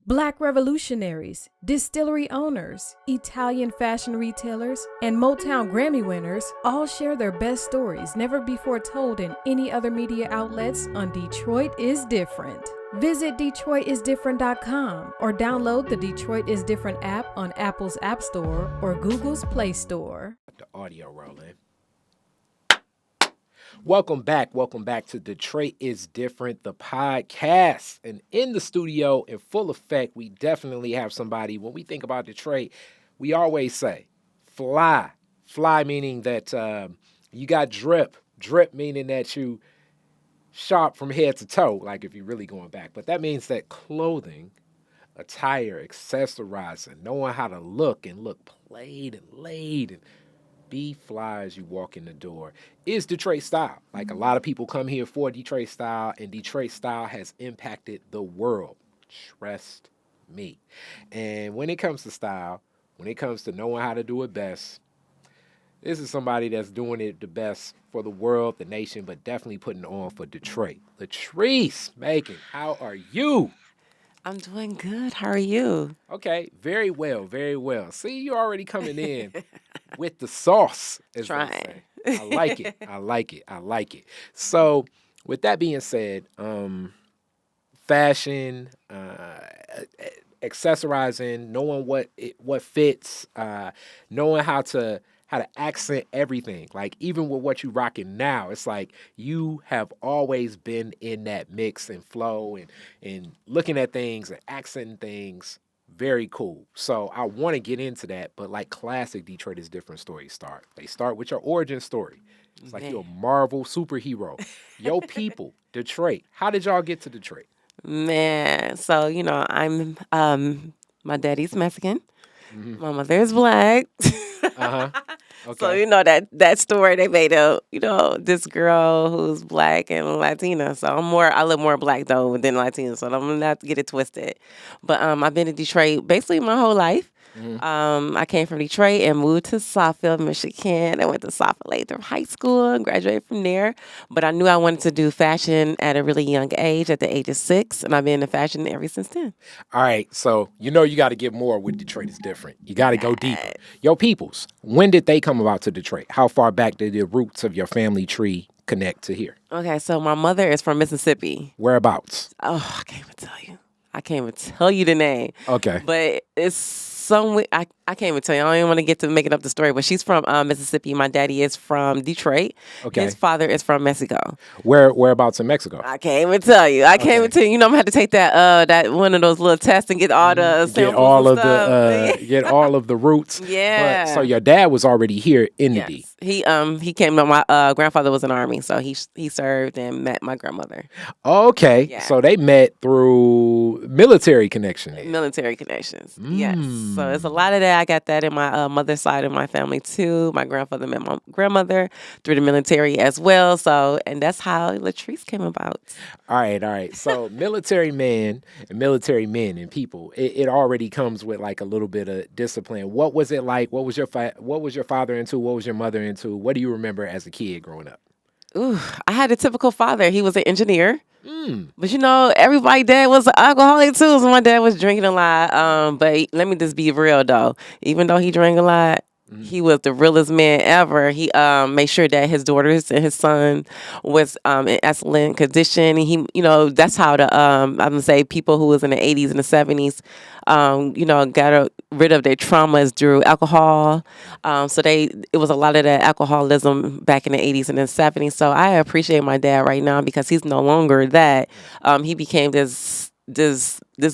Black revolutionaries, distillery owners, Italian fashion retailers, and Motown Grammy winners all share their best stories never before told in any other media outlets on Detroit is Different. Visit DetroitisDifferent.com or download the Detroit is Different app on Apple's App Store or Google's Play Store. The audio rolling. Welcome back to Detroit is Different, the podcast. And in the studio, in full effect, we definitely have somebody. When we think about Detroit, we always say fly. Fly meaning that you got drip. Drip meaning that you sharp from head to toe, like if you're really going back. But that means that clothing, attire, accessorizing, knowing how to look and look played and laid and be fly as you walk in the door is Detroit style. Like a lot of people come here for Detroit style, and Detroit style has impacted the world. Trust me. And when it comes to style, when it comes to knowing how to do it best, this is somebody that's doing it the best for the world, the nation, but definitely putting it on for Detroit. Latrice Macon, how are you? I'm doing good. How are you? Okay, very well, very well. See, you're already coming in with the sauce, as they say. I like it. I like it. I like it. So, with that being said, fashion, accessorizing, knowing what fits, knowing how to accent everything. Like even with what you rocking now, it's like you have always been in that mix and flow and looking at things and accenting things. Very cool. So I want to get into that, but like classic Detroit is Different stories start. They start with your origin story. It's like you're a Marvel superhero. Yo people, Detroit. How did y'all get to Detroit? Man, so I'm my daddy's Mexican. Mm-hmm. My mother is black. Uh-huh. Okay. So that story they made up, this girl who's black and Latina. So I look more black though than Latina, so I'm not to get it twisted. But I've been in Detroit basically my whole life. Mm-hmm. I came from Detroit and moved to Southfield, Michigan. I went to Southfield Latham High School and graduated from there. But I knew I wanted to do fashion at a really young age, at the age of 6, and I've been in fashion ever since then. All right, so you got to get more with Detroit is Different. You got to go deeper. Yo, peoples, when did they come about to Detroit? How far back did the roots of your family tree connect to here? Okay, so my mother is from Mississippi. Whereabouts? Oh, I can't even tell you. I can't even tell you the name. Okay. But it's somewhere, I can't even tell you. I don't even want to get to making up the story, but she's from Mississippi. My daddy is from Detroit. Okay. His father is from Mexico. Whereabouts in Mexico? I can't even tell you. I can't even tell you. I'm gonna have to take that one of those little tests and get all the samples get all of the roots. Yeah. But, so your dad was already here in the D. He came. My grandfather was in the Army, so he served and met my grandmother. Okay. Yeah. So they met through military connections. Military connections. Yes. So it's a lot of that. I got that in my mother's side of my family too. My grandfather met my grandmother through the military as well. So, and that's how Latrice came about. All right. So military men and people, it already comes with like a little bit of discipline. What was it like? What was your father into? What was your mother into? What do you remember as a kid growing up? Ooh, I had a typical father. He was an engineer. But everybody's dad was an alcoholic too, so my dad was drinking a lot. But let me just be real though. Even though he drank a lot, he was the realest man ever. He made sure that his daughters and his son was in excellent condition. And he, that's how I'm gonna say people who was in the 80s and the 70s, got rid of their traumas through alcohol. So it was a lot of that alcoholism back in the 80s and the 70s. So I appreciate my dad right now because he's no longer that. He became this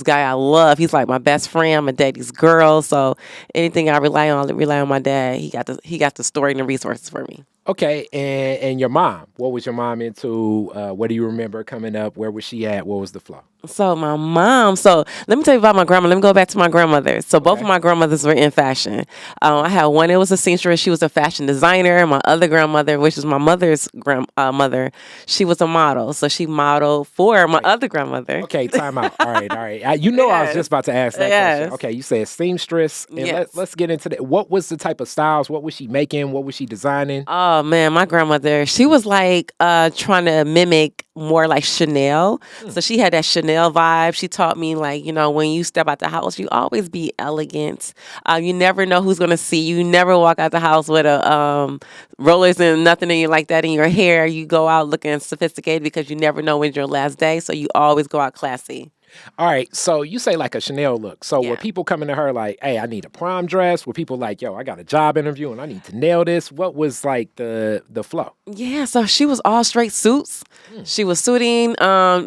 guy I love. He's like my best friend. I'm a daddy's girl. So anything I rely on my dad. He got the story and the resources for me. Okay, and your mom, what was your mom into? What do you remember coming up? Where was she at? What was the flow? So my mom, let me tell you about my grandma. Let me go back to my grandmother. So both of my grandmothers were in fashion. I had one that was a seamstress. She was a fashion designer. My other grandmother, which is my mother's grandmother, she was a model. So she modeled for my other grandmother. Okay, time out. All right. right. You know, I was just about to ask that question. Yes. Okay, you said seamstress, and Yes. let's get into that. What was the type of styles? What was she making? What was she designing? Oh man, my grandmother, she was like trying to mimic more like Chanel. So she had that Chanel vibe. She taught me like, when you step out the house, you always be elegant. You never know who's gonna see you. You never walk out the house with a rollers and nothing in you like that in your hair. You go out looking sophisticated because you never know when's your last day. So you always go out classy. All right, so you say like a Chanel look. So were Yeah. people coming to her like, hey, I need a prom dress? Were people like, yo, I got a job interview and I need to nail this? What was like the flow? Yeah, so she was all straight suits. She was suiting.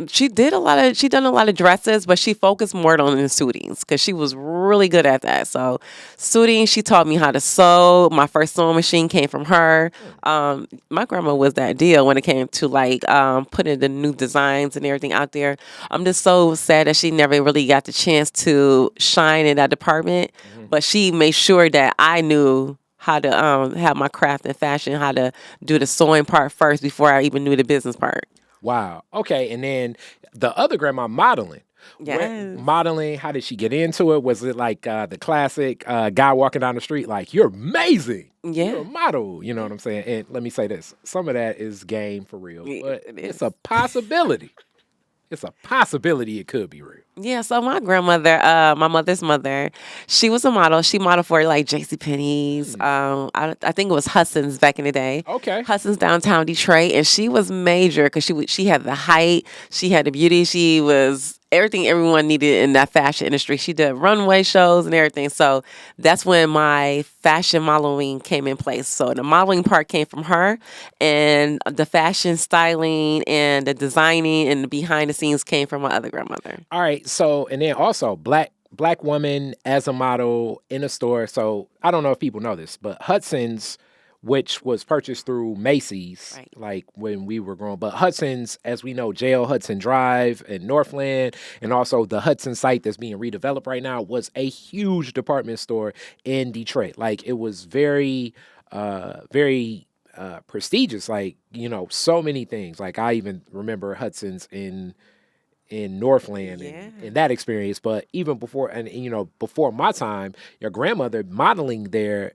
She done a lot of dresses, but she focused more on the suitings because she was really good at that. So suiting, she taught me how to sew. My first sewing machine came from her. My grandma was that deal when it came to like putting the new designs and everything out there. I'm just so sad that she never really got the chance to shine in that department, but she made sure that I knew how to have my craft and fashion, how to do the sewing part first before I even knew the business part. Wow. Okay, and then the other grandma modeling. Yes. Modeling, how did she get into it? Was it like the classic guy walking down the street like, you're amazing. Yeah. You're a model. You know what I'm saying? And let me say this. Some of that is game for real, Yeah, but it it's is. a possibility. It's a possibility it could be real. Yeah, so my grandmother, my mother's mother, she was a model. She modeled for like JCPenney's. I think it was Hudson's back in the day. Okay. Hudson's downtown Detroit, and she was major because she had the height, she had the beauty, she was everything everyone needed in that fashion industry. She did runway shows and everything. So that's when my fashion modeling came in place. So the modeling part came from her, and the fashion styling and the designing and the behind the scenes came from my other grandmother. All right. So, and then also black woman as a model in a store. So I don't know if people know this, but Hudson's, which was purchased through Macy's, Right. like when we were growing. But Hudson's, as we know, Jail Hudson Drive in Northland, and also the Hudson site that's being redeveloped right now, was a huge department store in Detroit. Like it was very, very prestigious. Like so many things. Like I even remember Hudson's in Northland Yeah. and that experience. But even before, and before my time, your grandmother modeling there,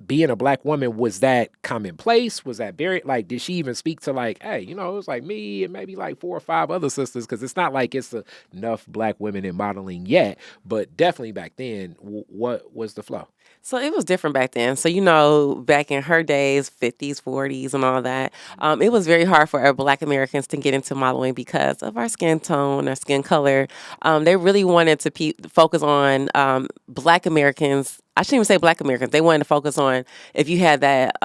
being a black woman, was that commonplace? Was that very, like, did she even speak to like, hey, it was like me and maybe like 4 or 5 other sisters? Because it's not like it's enough black women in modeling yet, but definitely back then, what was the flow? So it was different back then. So, back in her days, 50s, 40s, and all that, it was very hard for our Black Americans to get into modeling because of our skin tone, our skin color. They really wanted to focus on Black Americans. I shouldn't even say Black Americans. They wanted to focus on if you had that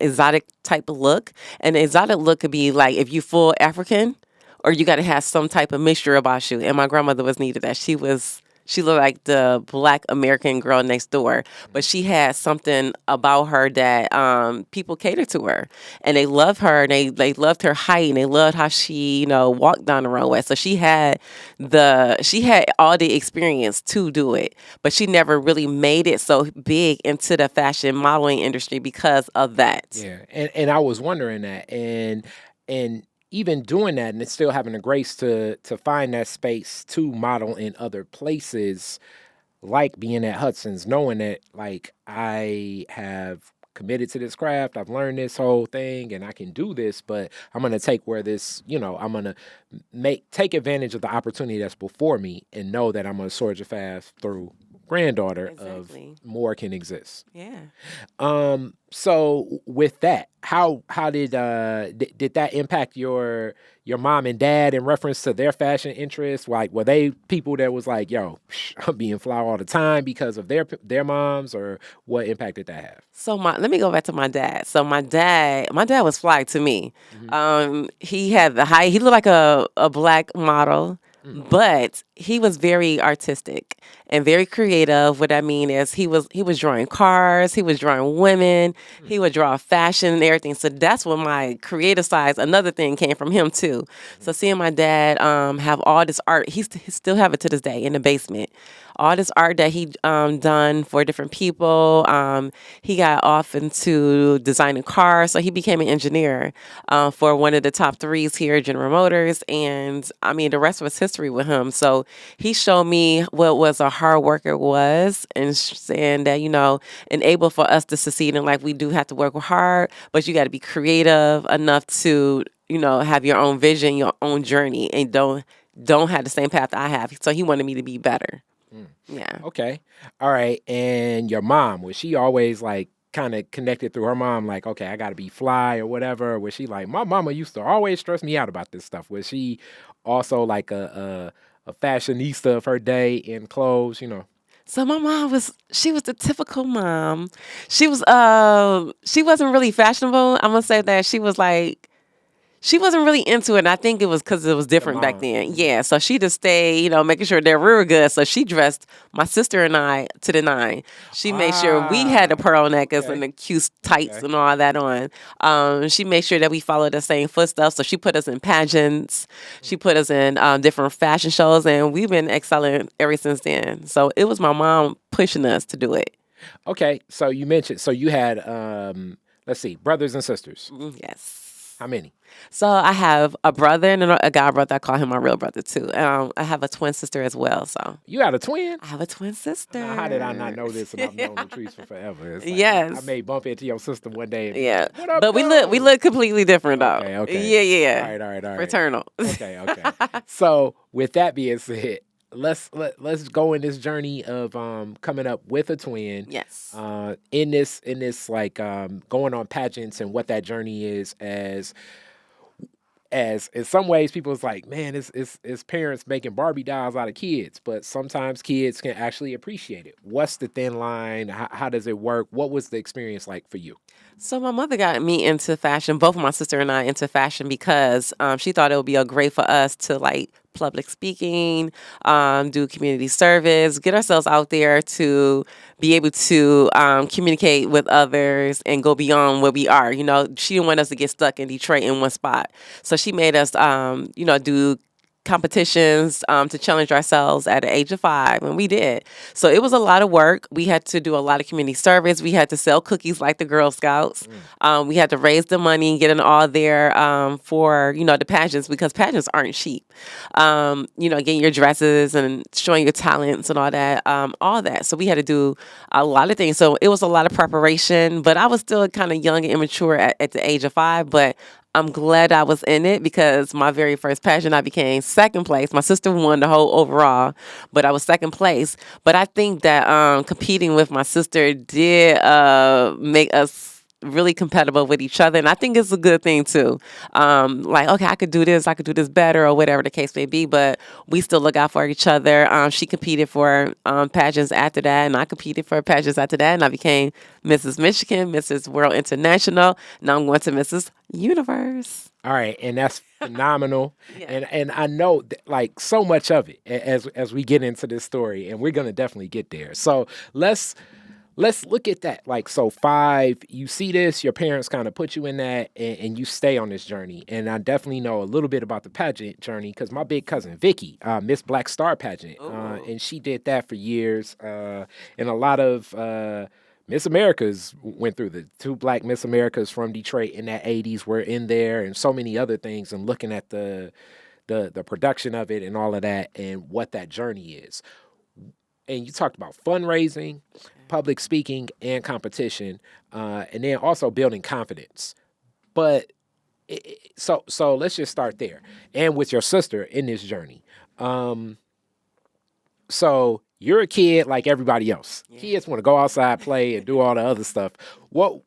exotic type of look. And the exotic look could be like if you full African or you got to have some type of mixture about you. And my grandmother was needed that. She looked like the Black American girl next door, but she had something about her that people catered to her, and they loved her. And they loved her height, and they loved how she walked down the runway. So she had all the experience to do it, but she never really made it so big into the fashion modeling industry because of that. Yeah, and I was wondering that, and even doing that, and it's still having the grace to find that space to model in other places, like being at Hudson's, knowing that like I have committed to this craft, I've learned this whole thing, and I can do this, but I'm gonna take where this, I'm gonna take advantage of the opportunity that's before me, and know that I'm gonna forge a path through granddaughter Exactly. of more can exist. Yeah. So with that, how did that impact your mom and dad in reference to their fashion interests? Like, were they people that was like, yo, I'm being fly all the time because of their moms, or what impact did that have? So let me go back to my dad. So my dad was fly to me. He had the height. He looked like a Black model. But he was very artistic and very creative. What I mean is he was drawing cars, he was drawing women, he would draw fashion and everything. So that's what my creative side, another thing, came from him too. So seeing my dad have all this art, he still have it to this day in the basement. All this art that he done for different people. He got off into designing cars, so he became an engineer for one of the top 3s here, General Motors. And I mean, the rest was history with him. So he showed me what was a hard worker was, and saying that, enable for us to succeed in life, we do have to work hard, but you got to be creative enough to, have your own vision, your own journey, and don't have the same path I have. So he wanted me to be better. Yeah. Okay. All right. And your mom, was she always like kind of connected through her mom, like, okay, I got to be fly or whatever? Or was she like, my mama used to always stress me out about this stuff? Was she also like a fashionista of her day in clothes? So my mom she was the typical mom. She wasn't really fashionable. I'm gonna say that she wasn't really into it. And I think it was because it was different back then. Yeah. So she just stayed, making sure they were good. So she dressed my sister and I to the nine. She made sure we had the pearl necklace and the cute tights and all that on. She made sure that we followed the same footsteps. So she put us in pageants. She put us in different fashion shows. And we've been excelling ever since then. So it was my mom pushing us to do it. Okay. So you mentioned, so you had, let's see, brothers and sisters. Yes. How many? So I have a brother and a god brother. I call him my real brother too. I have a twin sister as well. So you got a twin? I have a twin sister. Now, how did I not know this? And I've known Latrice for forever. It's like, yes, I may bump into your sister one day. And yeah, what up, but we look completely different though. Okay. Yeah. All right. Fraternal. Okay. So with that being said, let's go in this journey of coming up with a twin. Yes. In this like going on pageants and what that journey is as in some ways people is like, man, it's parents making Barbie dolls out of kids, but sometimes kids can actually appreciate it. What's the thin line? How does it work? What was the experience like for you? So my mother got me into fashion, both of my sister and I into fashion because she thought it would be a great for us to like public speaking, do community service, get ourselves out there to be able to communicate with others and go beyond where we are. She didn't want us to get stuck in Detroit in one spot. So she made us, do competitions to challenge ourselves at the age of 5, and we did. So it was a lot of work. We had to do a lot of community service. We had to sell cookies like the Girl Scouts. We had to raise the money and get it all there for the pageants, because pageants aren't cheap. Getting your dresses and showing your talents and all that. So we had to do a lot of things. So it was a lot of preparation, but I was still kind of young and immature at the age of 5. But I'm glad I was in it, because my very first pageant, I became second place. My sister won the whole overall, but I was second place. But I think that competing with my sister did make us really compatible with each other. And I think it's a good thing too. Okay, I could do this better, or whatever the case may be, but we still look out for each other. She competed for pageants after that, and I competed for pageants after that, and I became Mrs. Michigan, Mrs. World International. Now I'm going to Mrs. Universe. All right, and that's phenomenal. Yeah. And I know like so much of it as we get into this story, and we're gonna definitely get there. So let's look at that. Like, so 5, you see this, your parents kind of put you in that, and you stay on this journey. And I definitely know a little bit about the pageant journey because my big cousin Vicky, Miss Black Star pageant, and she did that for years. And a lot of Miss Americas went through the 2 black Miss Americas from Detroit in that 80s were in there, and so many other things, and looking at the production of it and all of that and what that journey is. And you talked about fundraising, public speaking, and competition, and then also building confidence. But so let's just start there. And with your sister in this journey. So you're a kid like everybody else. Yeah. Kids want to go outside, play, and do all the other stuff. What,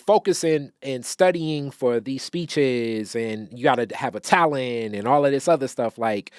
focusing and studying for these speeches, and you got to have a talent and all of this other stuff. Like,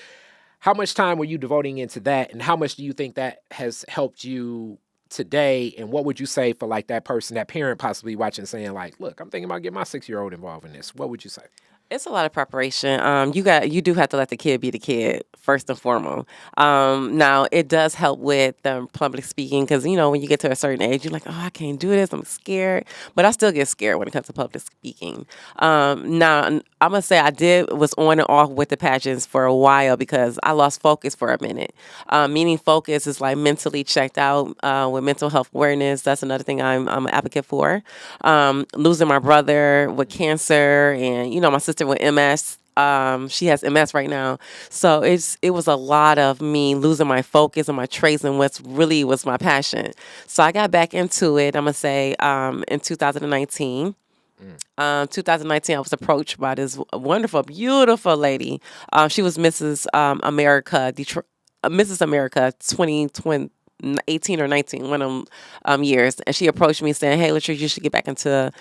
how much time were you devoting into that, and how much do you think that has helped you today? And what would you say for like that person, that parent possibly watching, saying like, look, I'm thinking about getting my 6-year-old involved in this. What would you say? It's a lot of preparation. You do have to let the kid be the kid first and foremost. Now it does help with public speaking, because when you get to a certain age, you're like, oh, I can't do this, I'm scared. But I still get scared when it comes to public speaking. Now I'm gonna say I was on and off with the pageants for a while because I lost focus for a minute. Meaning focus is like mentally checked out with mental health awareness. That's another thing I'm an advocate for. Losing my brother with cancer, and my sister with MS, She has MS right now. So it was a lot of me losing my focus and my traits and what's really was my passion. So I got back into it, I'm going to say, in 2019. 2019, I was approached by this wonderful, beautiful lady. She was Mrs. America, Detroit, Mrs. America 2020. 18 or 19, one of them years. And she approached me saying, hey, Latrice, you should get back into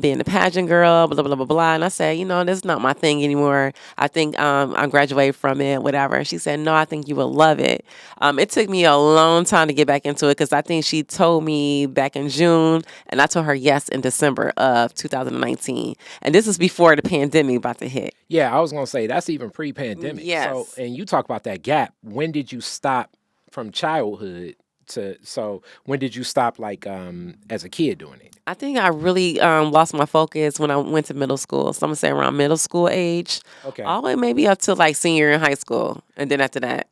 being a pageant girl, blah, blah, blah, blah. And I said, this is not my thing anymore. I think I graduated from it, whatever. And she said, no, I think you will love it. It took me a long time to get back into it because I think she told me back in June, and I told her yes in December of 2019. And this is before the pandemic about to hit. Yeah, I was going to say, that's even pre-pandemic. Yes. So, and you talk about that gap. When did you stop from childhood so when did you stop as a kid doing it? I think I really lost my focus when I went to middle school. So I'm gonna say around middle school age. Okay. All the way maybe up to senior in high school. And then after that.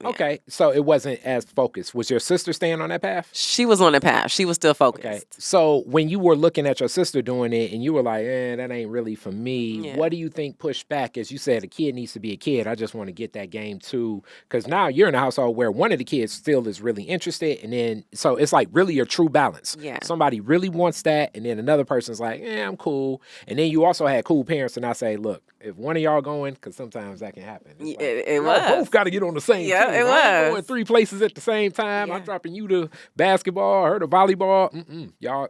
Yeah. Okay. So it wasn't as focused. Was your sister staying on that path? She was on the path. She was still focused. Okay. So when you were looking at your sister doing it and you were like, that ain't really for me, what do you think pushed back? As you said, a kid needs to be a kid. I just want to get that game too. Because now you're in a household where one of the kids still is really interested. And then, so it's really a true balance. Yeah. Somebody really wants that. And then another person's like, I'm cool. And then you also had cool parents. And I say, look, if one of y'all going, because sometimes that can happen. It was. Both got to get on the same team. It was. I'm going 3 places at the same time. I'm dropping you to basketball, her to volleyball. Y'all,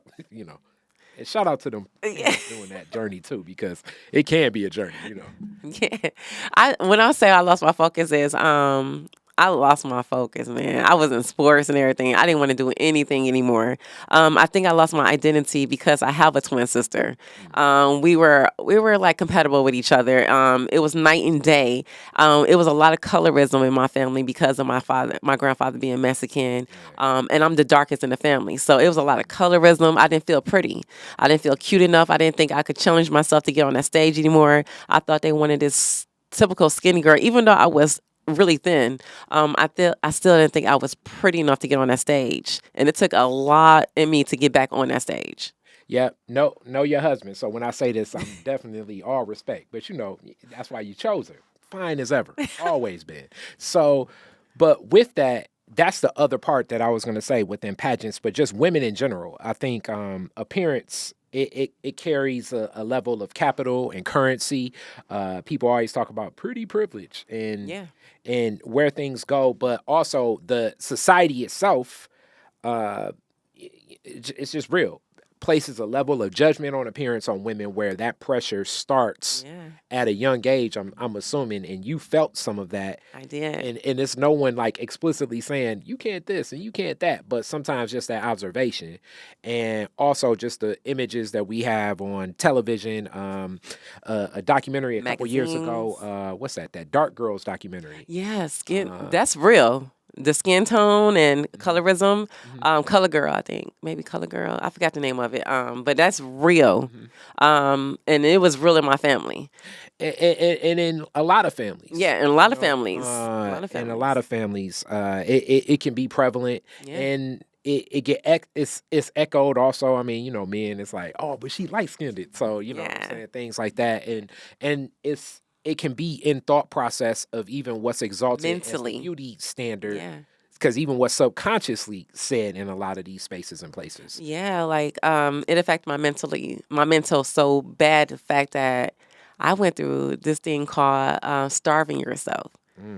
And shout out to them doing that journey too, because it can be a journey, Yeah. When I say I lost my focus is I lost my focus, man. I was in sports and everything. I didn't want to do anything anymore. I think I lost my identity because I have a twin sister. We were compatible with each other. It was night and day. It was a lot of colorism in my family because of my grandfather being Mexican, and I'm the darkest in the family. So it was a lot of colorism. I didn't feel pretty. I didn't feel cute enough. I didn't think I could challenge myself to get on that stage anymore. I thought they wanted this typical skinny girl, even though I was really thin. I still didn't think I was pretty enough to get on that stage, and it took a lot in me to get back on that stage. Yeah, know your husband. So when I say this, I'm definitely all respect, but that's why you chose her. Fine as ever, always been. So, but with that, that's the other part that I was going to say within pageants, but just women in general. I think appearance. It carries a level of capital and currency. People always talk about pretty privilege and where things go, but also the society itself, it's just real. Places a level of judgment on appearance on women where that pressure starts at a young age, I'm assuming, and you felt some of that. I did. And it's no one explicitly saying you can't this and you can't that, but sometimes just that observation. And also just the images that we have on television, a documentary a couple years ago, what's that Dark Girls documentary. Yeah, that's real. The skin tone and colorism, Color Girl, I think. Maybe Color Girl. I forgot the name of it. But that's real. And it was real in my family. And in a lot of families. Yeah, in a lot of families. In a lot of families, it can be prevalent. Yeah. And it's echoed also. I mean, men, it's like, oh, but she light-skinned. So, what I'm saying, things like that. And it can be in thought process of even what's exalted mentally as the beauty standard. Yeah. Because even what's subconsciously said in a lot of these spaces and places. Yeah, it affected my mental so bad, the fact that I went through this thing called starving yourself.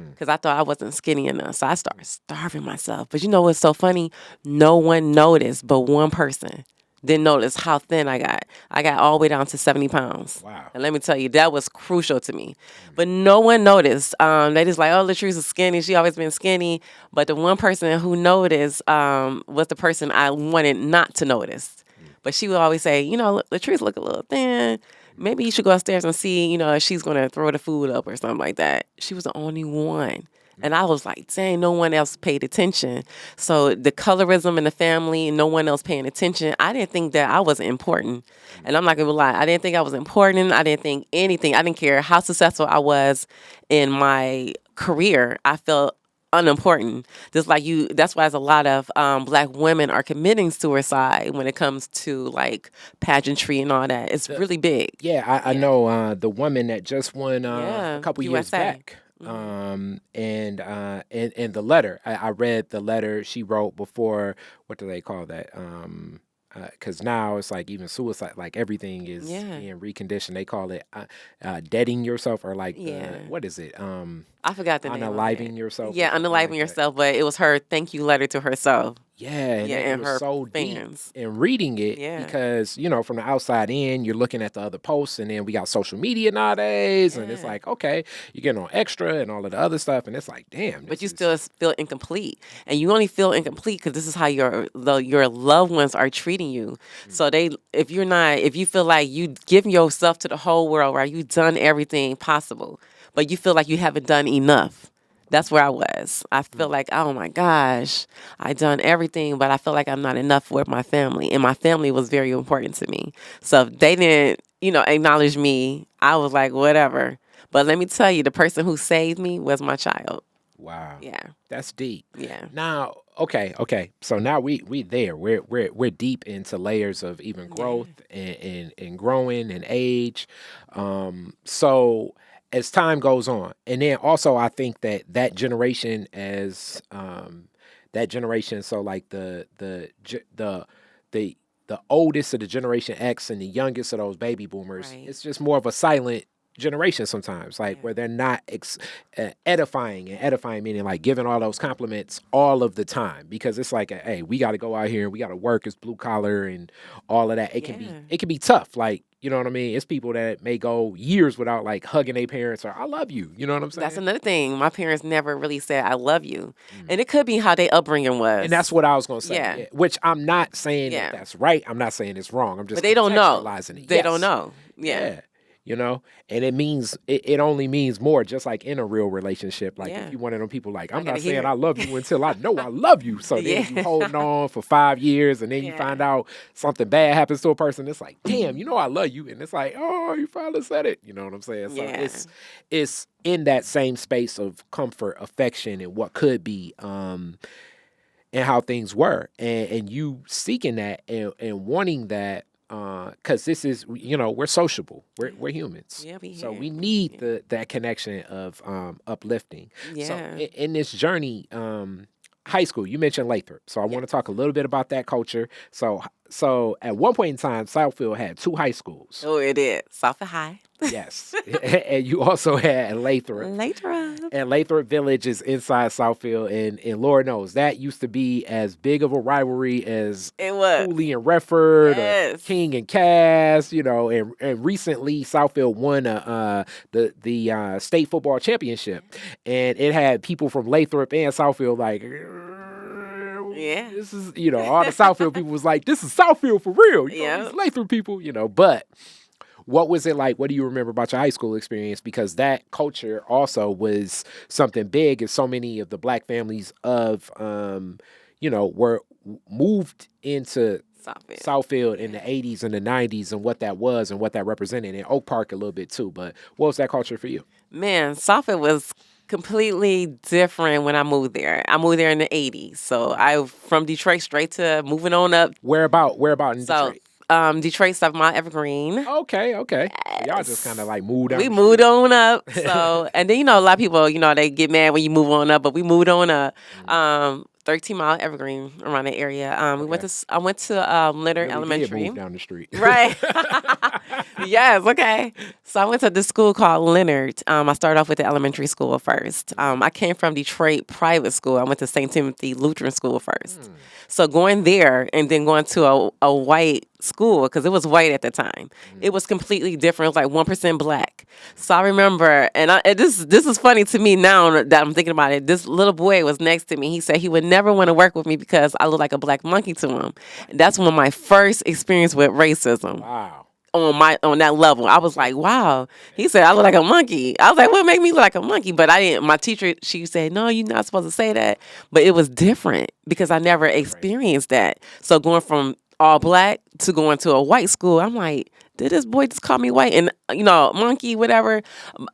Because I thought I wasn't skinny enough. So I started starving myself. But what's so funny? No one noticed but one person. Didn't notice how thin I got. I got all the way down to 70 pounds. Wow. And let me tell you, that was crucial to me. But no one noticed. They just like, oh, Latrice is skinny. She always been skinny. But the one person who noticed was the person I wanted not to notice. But she would always say, Latrice look a little thin. Maybe you should go upstairs and see, if she's going to throw the food up or something like that. She was the only one. And I was like, dang, no one else paid attention. So the colorism in the family, no one else paying attention. I didn't think that I was important. And I'm not going to lie. I didn't think I was important. I didn't think anything. I didn't care how successful I was in my career. I felt unimportant. Just like you, that's why there's a lot of black women are committing suicide when it comes to like pageantry and all that. It's really big. Yeah, I Yeah. know the woman that just won a Yeah, couple years USA. back. And the letter I read the letter she wrote before. What do they call that? Because now it's like even suicide, like everything is Yeah. being reconditioned. They call it deading yourself, or like Yeah. what is it? I forgot the name of Unaliving it. yourself. or Yeah, something unaliving like that. yourself, but it was her thank you letter to herself. Yeah, and Yeah, it and was her so deep. fans. And reading it Yeah. because, from the outside in, you're looking at the other posts, and then we got social media nowadays, and it's Yeah. like, okay, you're getting on extra and all of the other stuff, and it's like, damn. But you this still is- feel incomplete, and you only feel incomplete because this is how your loved ones are treating you. So if you feel like you giving yourself to the whole world, right? You've done everything possible, but you feel like you haven't done enough. That's where I was. I feel like, oh my gosh, I done everything, but I feel like I'm not enough with my family, and my family was very important to me. So if they didn't, acknowledge me, I was like, whatever. But let me tell you, the person who saved me was my child. Wow. Yeah. That's deep. Yeah. Now, okay. So now we there. We're deep into layers of even growth and growing and age. So as time goes on, and then also I think that generation so like the oldest of the Generation X and the youngest of those baby boomers, Right. it's just more of a silent generation sometimes, like where they're not edifying, and edifying meaning like giving all those compliments all of the time, because it's like, hey, we got to go out here and we got to work, it's blue collar and all of that. It can be tough, like, you know what I mean? It's people that may go years without like hugging their parents or I love you. You know what I'm saying? That's another thing. My parents never really said I love you, and it could be how their upbringing was. And that's what I was gonna say. Yeah. Which I'm not saying Yeah. that's right. I'm not saying it's wrong. I'm just But they don't know. contextualizing it. They Yes. don't know. Yeah. And it means it only means more, just like in a real relationship. Like if you one of them people like, I'm not gotta hear saying it. I love you until I know I love you. So then you holding on for 5 years, and then you find out something bad happens to a person. It's like, damn, I love you. And it's like, oh, you finally said it. You know what I'm saying? So it's in that same space of comfort, affection, and what could be, and how things were, and you seeking that and wanting that, because this is, we're sociable, we're humans, so we need that connection of uplifting. So in this journey, high school, you mentioned Lathrop, so I want to talk a little bit about that culture. So at one point in time, Southfield had 2 high schools. Oh, it is. Southfield High. Yes. And you also had Lathrop. And Lathrop Village is inside Southfield, and Lord knows that used to be as big of a rivalry as It was. Cooley and Redford, Yes. or King and Cass, and recently Southfield won the state football championship, and it had people from Lathrop and Southfield like, Yeah. this is, all the Southfield people was like, this is Southfield for real. Yeah. These Lathrop people, but what was it like? What do you remember about your high school experience? Because that culture also was something big, and so many of the black families of, were moved into Southfield in the 80s and the 90s, and what that was and what that represented, and Oak Park a little bit too. But what was that culture for you? Man, Southfield was completely different when I moved there. I moved there in the 80s. So I from Detroit straight to moving on up. Where about in Detroit? Detroit, 7 Mile Evergreen. Okay. Y'all just kind of like moved out. We moved on up. So, and then, a lot of people, they get mad when you move on up, but we moved on up. 13 Mile Evergreen, around the area. I went to Leonard Really Elementary. did move down the street. Right. Yes, okay. So I went to this school called Leonard. I started off with the elementary school first. I came from Detroit private school. I went to St. Timothy Lutheran School first. So going there and then going to a white school, because it was white at the time, it was completely different. It was like 1% black. So I remember, and this is funny to me now that I'm thinking about it. This little boy was next to me. He said he would never want to work with me because I look like a black monkey to him. And that's one of my first experience with racism. Wow. On that level, I was like, wow. He said I look like a monkey. I was like, what made me look like a monkey? But I didn't. My teacher, she said, no, you're not supposed to say that. But it was different because I never experienced that. So going from all black to going to a white school, I'm like, did this boy just call me white? And, monkey, whatever.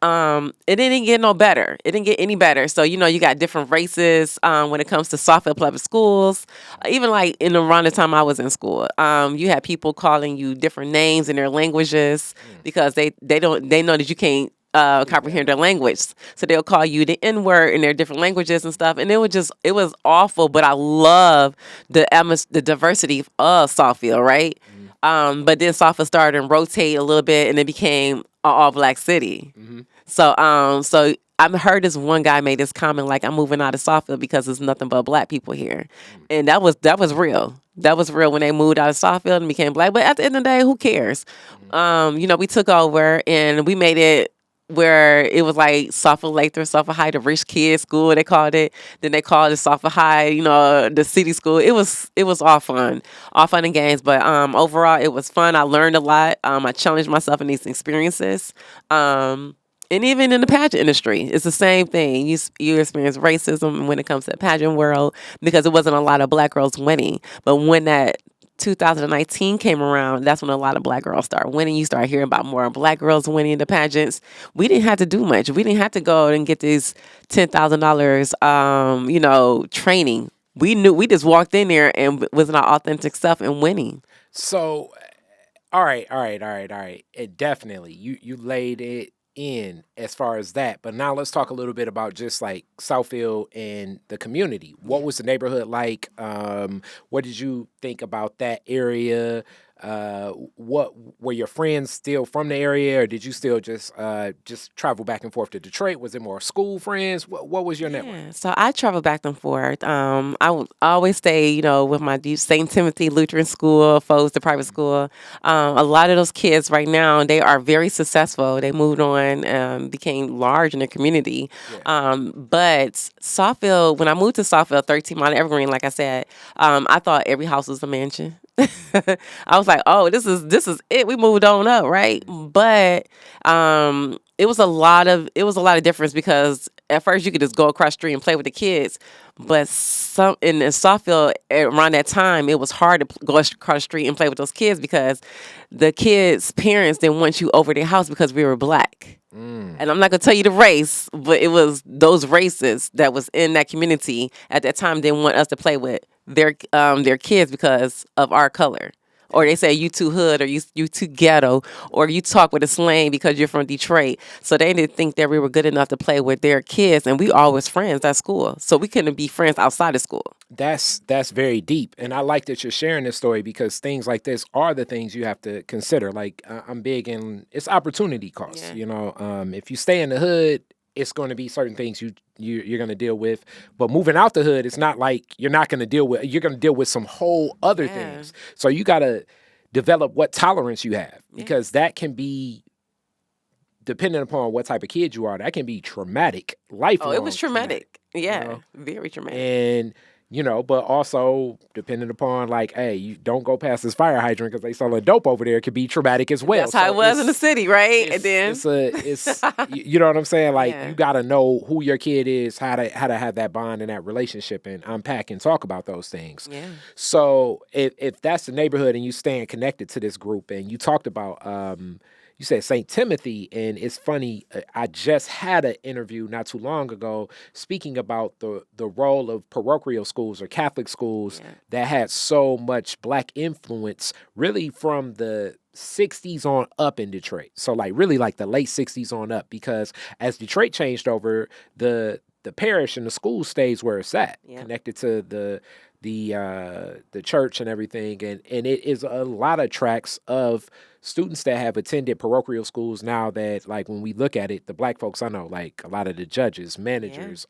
It didn't get no better. It didn't get any better. So, you got different races when it comes to Southfield Public Schools. Even like around the time I was in school, you had people calling you different names in their languages because they know that you can't comprehend their language. So they'll call you the N-word in their different languages and stuff. And it was awful, but I love the diversity of Southfield, right? But then Southfield started to rotate a little bit and it became an all-black city. So I heard this one guy made this comment like, I'm moving out of Southfield because there's nothing but black people here. And that was real. That was real when they moved out of Southfield and became black. But at the end of the day, who cares? We took over and we made it where it was like Southfield Lathrop, Southfield High, the rich kids school, they called it. Then they called it Southfield High, the city school. It was all fun and games. But overall, it was fun. I learned a lot. I challenged myself in these experiences. And even in the pageant industry, it's the same thing. You experience racism when it comes to the pageant world because it wasn't a lot of black girls winning. But when that 2019 came around, that's when a lot of black girls started winning. You start hearing about more black girls winning the pageants. We didn't have to do much. We didn't have to go and get this $10,000, training. We just walked in there and was in our authentic self and winning. So, all right. It definitely, you laid it in as far as that. But now let's talk a little bit about just like Southfield and the community. What was the neighborhood like? What did you think about that area? What were your friends still from the area, or did you still just travel back and forth to Detroit? Was it more school friends? What was your network? So I traveled back and forth. I would always stay, with my St. Timothy Lutheran School, Foes, the private school. A lot of those kids right now, they are very successful. They moved on, became large in their community. Yeah. But Southfield, when I moved to Southfield, 13 Mile Evergreen, like I said, I thought every house was a mansion. I was like, oh, this is it. We moved on up, right? But it was a lot of difference because at first you could just go across the street and play with the kids, but in Southfield around that time it was hard to go across the street and play with those kids because the kids' parents didn't want you over their house because we were black. And I'm not gonna tell you the race, but it was those races that was in that community at that time didn't want us to play with their kids because of our color. Or they say you too hood, or you too ghetto, or you talk with a slang because you're from Detroit. So they didn't think that we were good enough to play with their kids, and we always friends at school. So we couldn't be friends outside of school. That's very deep, and I like that you're sharing this story because things like this are the things you have to consider. Like I'm big in it's opportunity costs. Yeah. If you stay in the hood, it's going to be certain things you're going to deal with. But moving out the hood, it's not like you're not going to deal with. You're going to deal with some whole other things. So you got to develop what tolerance you have because that can be, depending upon what type of kid you are, that can be traumatic, lifelong. Oh, it was traumatic. Yeah, very traumatic. And but also depending upon like, hey, you don't go past this fire hydrant because they sell a dope over there. It could be traumatic as well. That's how it was in the city, right? And then it's you know what I'm saying? Like you got to know who your kid is, how to have that bond and that relationship, and unpack and talk about those things. Yeah. So if that's the neighborhood and you staying connected to this group, and you talked about you said St. Timothy, and it's funny, I just had an interview not too long ago speaking about the role of parochial schools or Catholic schools that had so much black influence really from the 60s on up in Detroit. So like really like the late 60s on up, because as Detroit changed over, the parish and the school stays where it's at, connected to the church and everything. And it is a lot of tracks of students that have attended parochial schools now that, like, when we look at it, the black folks I know, like a lot of the judges, managers,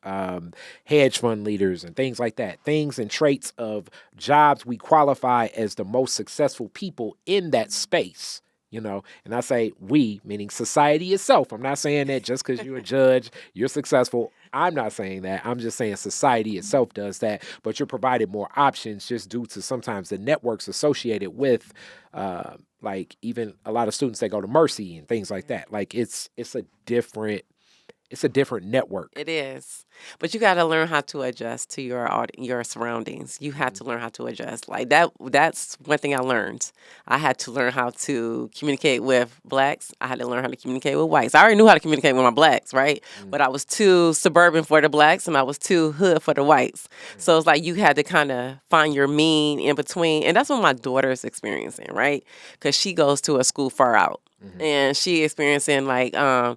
hedge fund leaders and things like that, things and traits of jobs we qualify as the most successful people in that space. And I say we, meaning society itself. I'm not saying that just because you're a judge, you're successful. I'm not saying that. I'm just saying society itself does that. But you're provided more options just due to sometimes the networks associated with, like even a lot of students that go to Mercy and things like that. Like it's a different it's a different network. It is. But you got to learn how to adjust to your surroundings. You have to learn how to adjust. Like that's one thing I learned. I had to learn how to communicate with blacks. I had to learn how to communicate with whites. I already knew how to communicate with my blacks, right? But I was too suburban for the blacks and I was too hood for the whites. So it's like you had to kind of find your mean in between. And that's what my daughter's experiencing, right? Because she goes to a school far out. And she experiencing like the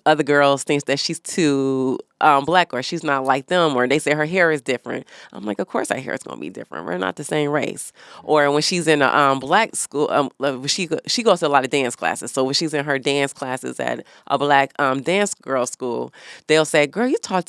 other girls thinks that she's too black or she's not like them, or they say her hair is different. I'm like, of course our hair is gonna be different. We're not the same race. Or when she's in a black school, she goes to a lot of dance classes. So when she's in her dance classes at a black dance girl school, they'll say, "Girl, you talk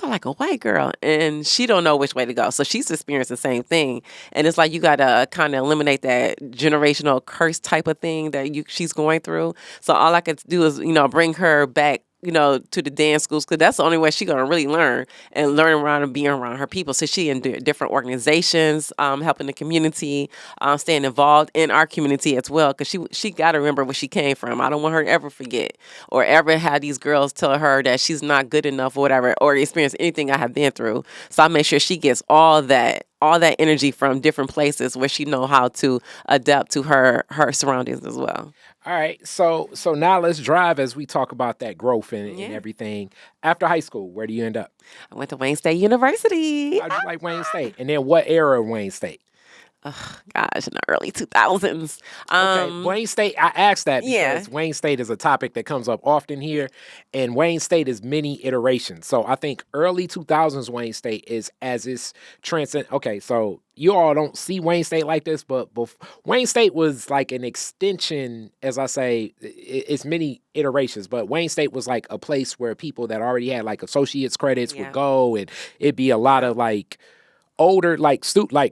like a white girl," and she don't know which way to go. So she's experienced the same thing, and it's like you gotta kind of eliminate that generational curse type of thing that she's going through. So all I could do is bring her back to the dance schools, because that's the only way she's going to really learn around and being around her people. So she in different organizations, helping the community, staying involved in our community as well, because she got to remember where she came from. I don't want her to ever forget or ever have these girls tell her that she's not good enough or whatever, or experience anything I have been through. So I make sure she gets all that energy from different places where she know how to adapt to her surroundings as well. All right, so now let's drive as we talk about that growth and everything. After high school, where do you end up? I went to Wayne State University. How'd you like Wayne State? And then what era of Wayne State? Gosh, in the early 2000s. Okay, Wayne State, I asked that because Wayne State is a topic that comes up often here, and Wayne State is many iterations. So I think early 2000s Wayne State is as it's transcend. Okay, so you all don't see Wayne State like this, but Wayne State was like an extension, as I say, it's many iterations, but Wayne State was like a place where people that already had like associate's credits would go, and it'd be a lot of like older like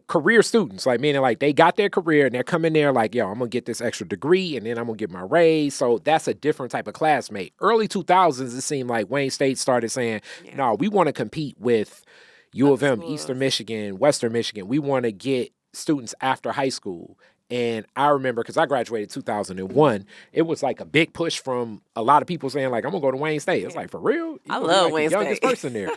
career students, like meaning like they got their career and they're coming there like, yo, I'm gonna get this extra degree and then I'm gonna get my raise. So that's a different type of classmate. Early 2000s, it seemed like Wayne State started saying, no, we want to compete with U of M, Eastern Michigan, Western Michigan. We want to get students after high school. And I remember, because I graduated 2001, it was like a big push from a lot of people saying, like, I'm going to go to Wayne State. It's like, for real? I love Wayne State. The youngest person there.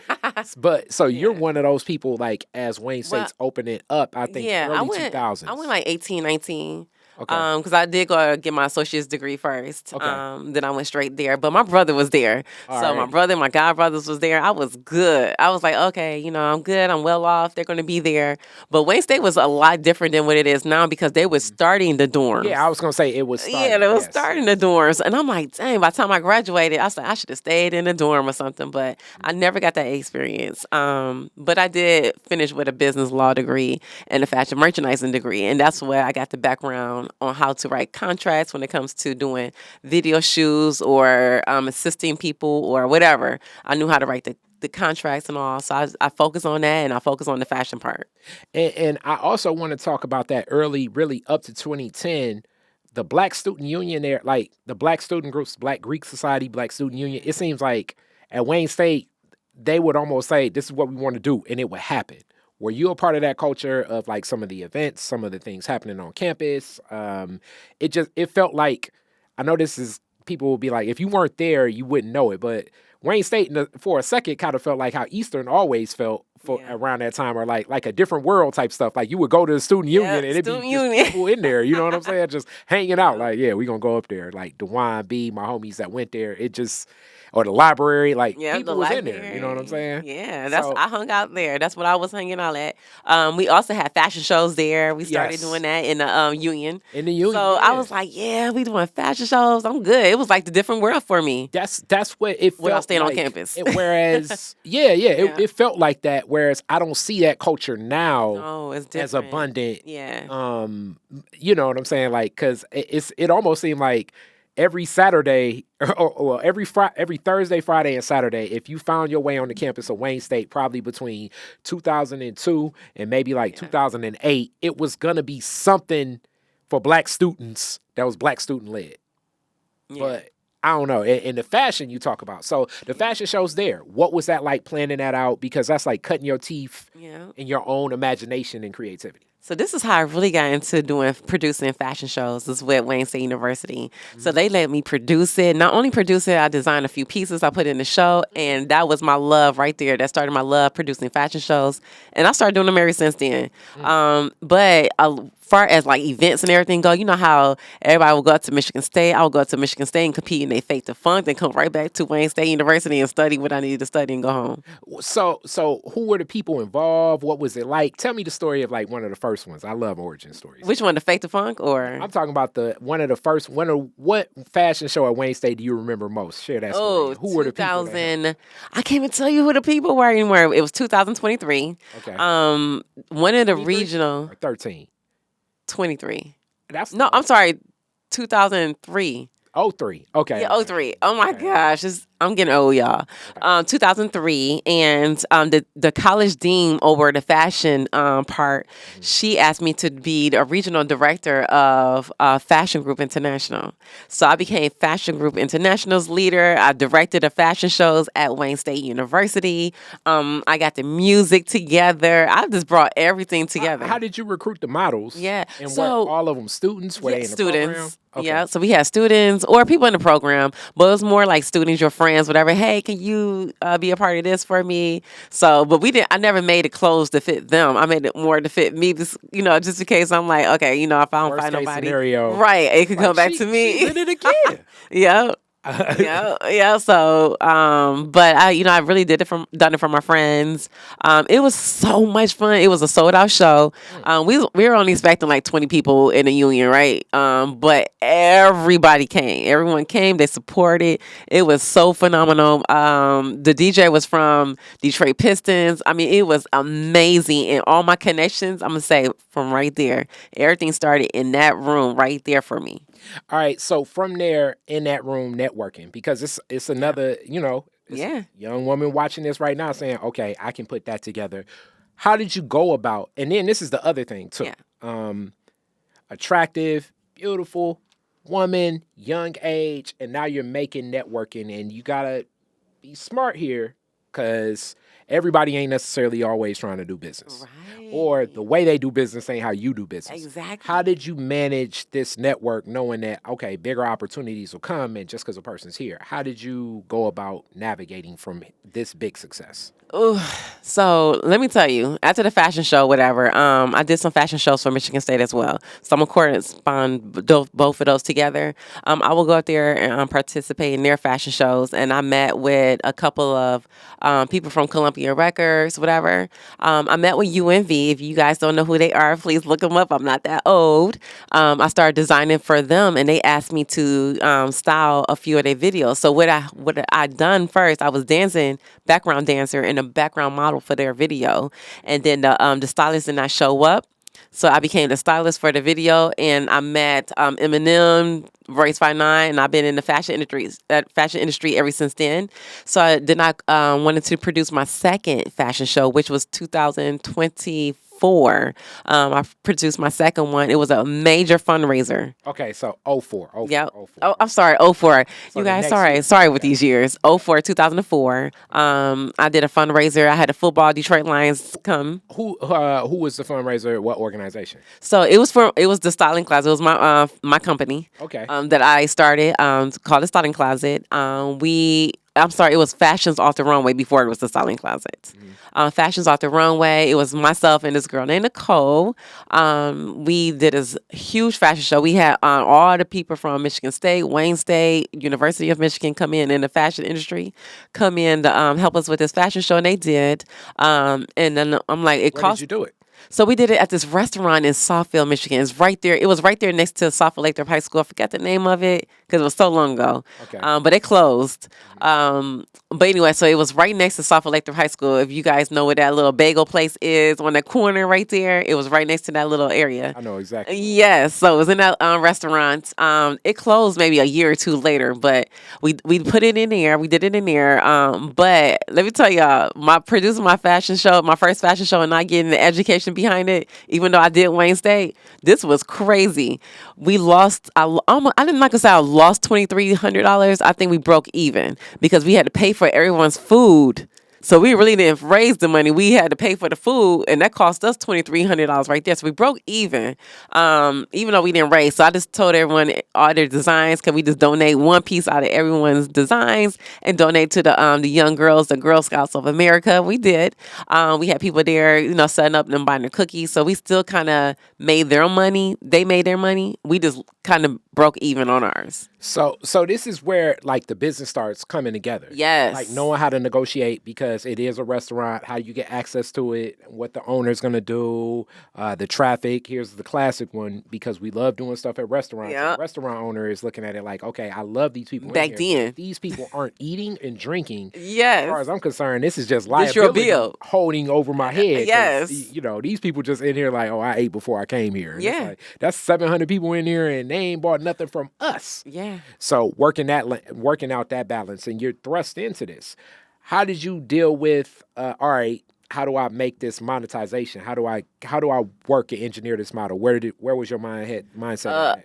But, so you're one of those people, like, as Wayne State's opening up, I think, early 2000s. I went like 18, 19. Okay. Because I did go get my associate's degree first. Okay. Then I went straight there. But my brother was there. My brother, my god brothers was there. I was good. I was like, okay, I'm good. I'm well off. They're going to be there. But Wayne State was a lot different than what it is now, because they were starting the dorms. Yeah, I was going to say it was starting. Yeah, they were starting the dorms. And I'm like, dang, by the time I graduated, I was like, I should have stayed in the dorm or something. But I never got that experience. But I did finish with a business law degree and a fashion merchandising degree. And that's where I got the background on how to write contracts when it comes to doing video shoots or assisting people or whatever. I knew how to write the contracts and all. So I focus on that, and I focus on the fashion part. And I also want to talk about that early, really up to 2010, the Black Student Union there, like the Black student groups, Black Greek Society, Black Student Union. It seems like at Wayne State, they would almost say, this is what we want to do, and it would happen. Were you a part of that culture of like some of the events, some of the things happening on campus? It felt like, I know this is, people will be like, if you weren't there, you wouldn't know it. But Wayne State for a second kind of felt like how Eastern always felt around that time, or like a different world type stuff. Like you would go to the student union and it'd be just people in there, you know what I'm saying? Just hanging out like, yeah, we gonna go up there. Like DeWine B, my homies that went there, or the library, like people was in there, you know what I'm saying? Yeah, I hung out there. That's what I was hanging out at. We also had fashion shows there. We started doing that in the union. In the union. So I was like, yeah, we doing fashion shows. I'm good. It was like the different world for me. That's what it felt without staying like. on campus. Whereas, it felt like that. Whereas I don't see that culture now. Oh, it's different. As abundant. Yeah. You know what I'm saying? Like, because it almost seemed like every Saturday, or every Thursday, Friday, and Saturday, if you found your way on the campus of Wayne State, probably between 2002 and maybe like 2008, it was gonna be something for Black students that was Black student led. Yeah. But I don't know. And the fashion you talk about. So the fashion show's there. What was that like planning that out? Because that's like cutting your teeth in your own imagination and creativity. So this is how I really got into producing fashion shows. This is with Wayne State University. So they let me produce it. Not only produce it, I designed a few pieces. I put in the show, and that was my love right there. That started my love producing fashion shows, and I started doing them ever since then. But far as like events and everything go, you know how everybody will go up to Michigan State. I would go up to Michigan State and compete in they fake to funk, then come right back to Wayne State University and study what I needed to study and go home. So who were the people involved? What was it like? Tell me the story of like one of the first ones. I love origin stories. Which one, the fake to funk or? I'm talking about what fashion show at Wayne State do you remember most? Share that story. Who were the people? I can't even tell you who the people were anymore. It was 2023. Okay. One of the regional or 13. 23. No, I'm sorry, 2003. 03. Okay. Yeah, 03. Oh my gosh, I'm getting old, y'all. 2003, and the college dean over the fashion part, she asked me to be the regional director of Fashion Group International. So I became Fashion Group International's leader. I directed the fashion shows at Wayne State University. I got the music together. I just brought everything together. How did you recruit the models? Yeah. And so, all of them students? Were they in the program? Okay. Yeah, so we had students or people in the program, but it was more like students, your friends, whatever. Hey, can you be a part of this for me? So, but I never made it clothes to fit them. I made it more to fit me, just in case I'm like, okay, if I don't find nobody. Scenario, right, it could come back to me. She did it again. Yeah. yeah. So, but I really done it for my friends. It was so much fun. It was a sold out show. We were only expecting like 20 people in the union, right? But everybody came. Everyone came. They supported. It was so phenomenal. The DJ was from Detroit Pistons. I mean, it was amazing. And all my connections, I'm gonna say from right there, everything started in that room right there for me. All right, so from there in that room networking, because it's another, young woman watching this right now saying, okay, I can put that together. How did you go about, and then this is the other thing too, attractive, beautiful woman, young age, and now you're making networking, and you gotta be smart here because everybody ain't necessarily always trying to do business. Right. Or the way they do business ain't how you do business. Exactly. How did you manage this network knowing that, okay, bigger opportunities will come and just because a person's here? How did you go about navigating from this big success? Ooh, so let me tell you, after the fashion show, whatever, I did some fashion shows for Michigan State as well. So I'm going to correspond both of those together. I will go out there and participate in their fashion shows. And I met with a couple of people from Columbia Records, whatever. I met with UNV. If you guys don't know who they are, please look them up. I'm not that old. I started designing for them, and they asked me to style a few of their videos. So what I done first, I was background dancer, and a background model for their video, and then the stylist did not show up, so I became the stylist for the video, and I met Eminem, Royce 5'9", and I've been in the fashion industry ever since then. So then I wanted to produce my second fashion show, which was 2024. I produced my second one. It was a major fundraiser. Okay, so 04. Yeah. Oh, I'm sorry, 04. So you guys, sorry with these years. 2004. I did a fundraiser. I had the football Detroit Lions come. Who was the fundraiser? What organization? So it was the Styling Closet. It was my company. Okay. That I started. Called the Styling Closet. It was Fashions Off the Runway before it was the Styling Closet. Fashions Off the Runway. It was myself and this girl named Nicole. We did this huge fashion show. We had all the people from Michigan State, Wayne State, University of Michigan come in the fashion industry, come in to help us with this fashion show, and they did. And then I'm like, Where did you do it? So we did it at this restaurant in Southfield, Michigan. It's right there. It was right there next to Southfield Lathrop High School. I forgot the name of it because it was so long ago. Okay. But it closed. But anyway, so it was right next to Southfield Lathrop High School. If you guys know where that little bagel place is on the corner right there, it was right next to that little area. I know exactly. Yes. So it was in that restaurant. It closed maybe a year or two later, but we put it in there. We did it in there. But let me tell y'all, producing my first fashion show and not getting the education behind it, even though I did Wayne State, this was crazy. We lost, I didn't like to say I lost $2,300. I think we broke even because we had to pay for everyone's food So we really didn't raise the money. We had to pay for the food, and that cost us $2,300 right there. So we broke even though we didn't raise. So I just told everyone all their designs. Can we just donate one piece out of everyone's designs and donate to the young girls, the Girl Scouts of America? We did. We had people there, setting up and buying their cookies. So we still kind of made their money. They made their money. We just kind of broke even on ours. So this is where like the business starts coming together. Yes. Like knowing how to negotiate because it is a restaurant, how you get access to it, what the owner's going to do, the traffic. Here's the classic one because we love doing stuff at restaurants. Yep. The restaurant owner is looking at it like, okay, I love these people. Back in here. then. If these people aren't eating and drinking. Yes. As far as I'm concerned, this is just This your liability bill. holding over my head. 'Cause, Yes. these people just in here like, oh, I ate before I came here. And Yeah. it's like, that's 700 people in here and they ain't bought nothing from us. Yeah. So working out that balance, and you're thrust into this. How did you deal with? All right, how do I make this monetization? How do I work and engineer this model? Where was your mindset?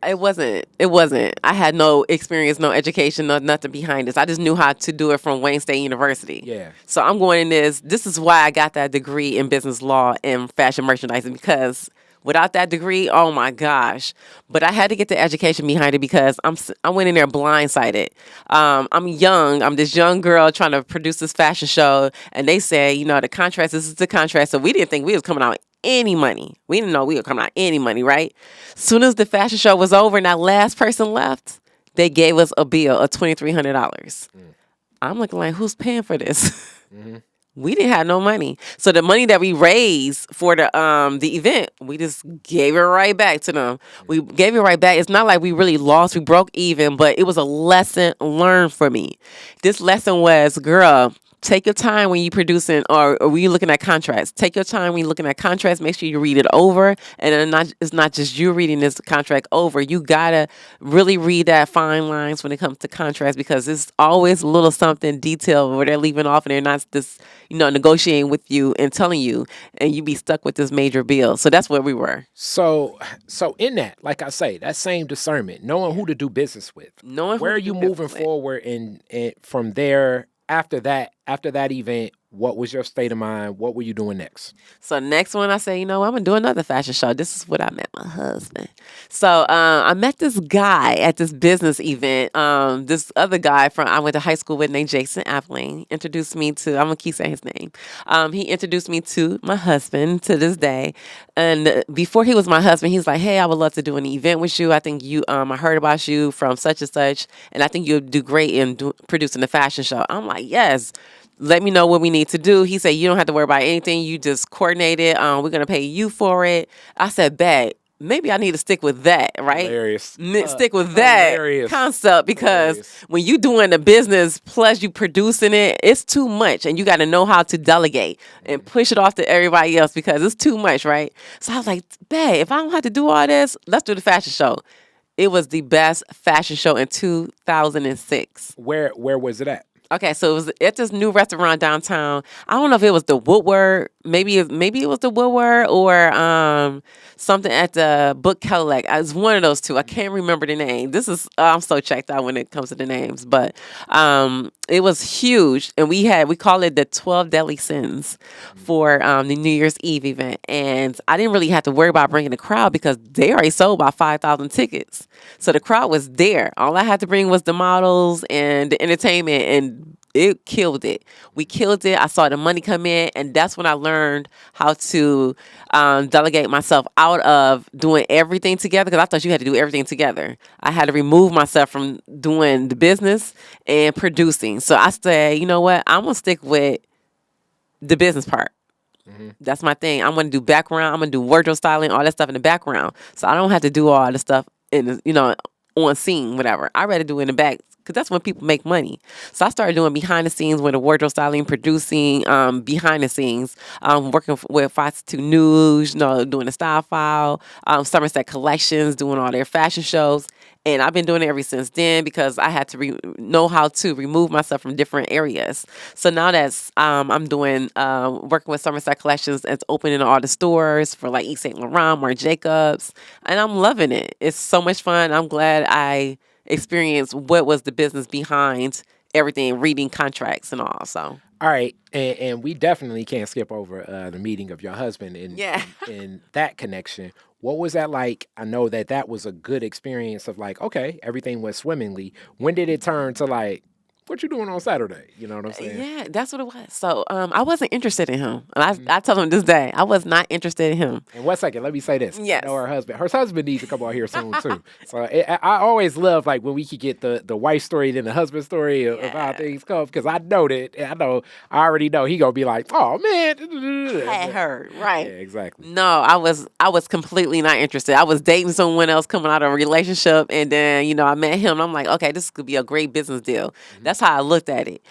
It wasn't. I had no experience, no education, no nothing behind this. I just knew how to do it from Wayne State University. Yeah. So I'm going in this. This is why I got that degree in business law and fashion merchandising, because without that degree, oh my gosh. But I had to get the education behind it because I went in there blindsided. I'm young. I'm this young girl trying to produce this fashion show. And they say, the contract, this is the contract. So we didn't think we was coming out any money. We didn't know we were coming out any money, right? Soon as the fashion show was over and that last person left, they gave us a bill of $2,300. I'm looking like, who's paying for this? Mm-hmm. We didn't have no money. So the money that we raised for the event, we just gave it right back to them. We gave it right back. It's not like we really lost. We broke even, but it was a lesson learned for me. This lesson was, girl, take your time when you're producing or when you're looking at contracts. Take your time when you're looking at contracts. Make sure you read it over. And it's not just you reading this contract over. You got to really read that fine lines when it comes to contracts because it's always a little something detailed where they're leaving off and they're not just, negotiating with you and telling you and you be stuck with this major bill. So that's where we were. So in that, like I say, that same discernment, knowing who to do business with. Where are you moving forward and from there after that event, what was your state of mind? What were you doing next? So next one, I say, I'm going to do another fashion show. This is what I met my husband. So I met this guy at this business event. This other guy I went to high school with named Jason Appling introduced me to, I'm going to keep saying his name. He introduced me to my husband to this day. And before he was my husband, he's like, hey, I would love to do an event with you. I think I heard about you from such and such. And I think you'll do great in producing a fashion show. I'm like, yes. Let me know what we need to do. He said, you don't have to worry about anything. You just coordinate it. We're going to pay you for it. I said, bet. Maybe I need to stick with that, right? Hilarious. Stick with that concept because when you doing the business plus you producing it, it's too much. And you got to know how to delegate and push it off to everybody else because it's too much, right? So I was like, bet, if I don't have to do all this, let's do the fashion show. It was the best fashion show in 2006. Where was it at? Okay, so it was at this new restaurant downtown. I don't know if it was the Woodward. Maybe it was the Woodward or something at the Book Cadillac. It was one of those two. I can't remember the name. I'm so checked out when it comes to the names. But it was huge. And we call it the 12 Deadly Sins for the New Year's Eve event. And I didn't really have to worry about bringing the crowd because they already sold about 5,000 tickets. So the crowd was there. All I had to bring was the models and the entertainment, and it killed it. We killed it. I saw the money come in, and that's when I learned how to delegate myself out of doing everything together because I thought you had to do everything together. I had to remove myself from doing the business and producing. So I said, you know what? I'm going to stick with the business part. Mm-hmm. That's my thing. I'm going to do background. I'm going to do wardrobe styling, all that stuff in the background. So I don't have to do all the stuff on scene, whatever. I'd rather do it in the back because that's when people make money. So I started doing behind the scenes with the wardrobe styling, producing behind the scenes, working with Fox 2 News, doing the style file, Somerset Collections, doing all their fashion shows. And I've been doing it ever since then because I had to know how to remove myself from different areas. So now that's I'm doing working with Somerset Collections. It's opening all the stores for like Yves Saint Laurent, Marc Jacobs, and I'm loving it. It's so much fun. I'm glad I experienced what was the business behind everything, reading contracts and all. So All right, and we definitely can't skip over the meeting of your husband and Yeah. and that connection. What was that like? I know that that was a good experience of like, okay, everything went swimmingly. When did it turn to like, what you doing on Saturday? You know what I'm saying? Yeah, that's what it was. So I wasn't interested in him. And Mhm. I told him this day, I was not interested in him. And 1 second, let me say this. I know Yes. her husband. Her husband needs to come on here soon too. So I always love like when we could get the wife story and then the husband story of how Yeah. things go because I already know he gonna be like, oh man, Had her, yeah, right. exactly. No, I was completely not interested. I was dating someone else coming out of a relationship, and then I met him. And I'm like, okay, this could be a great business deal. That's how I looked at it.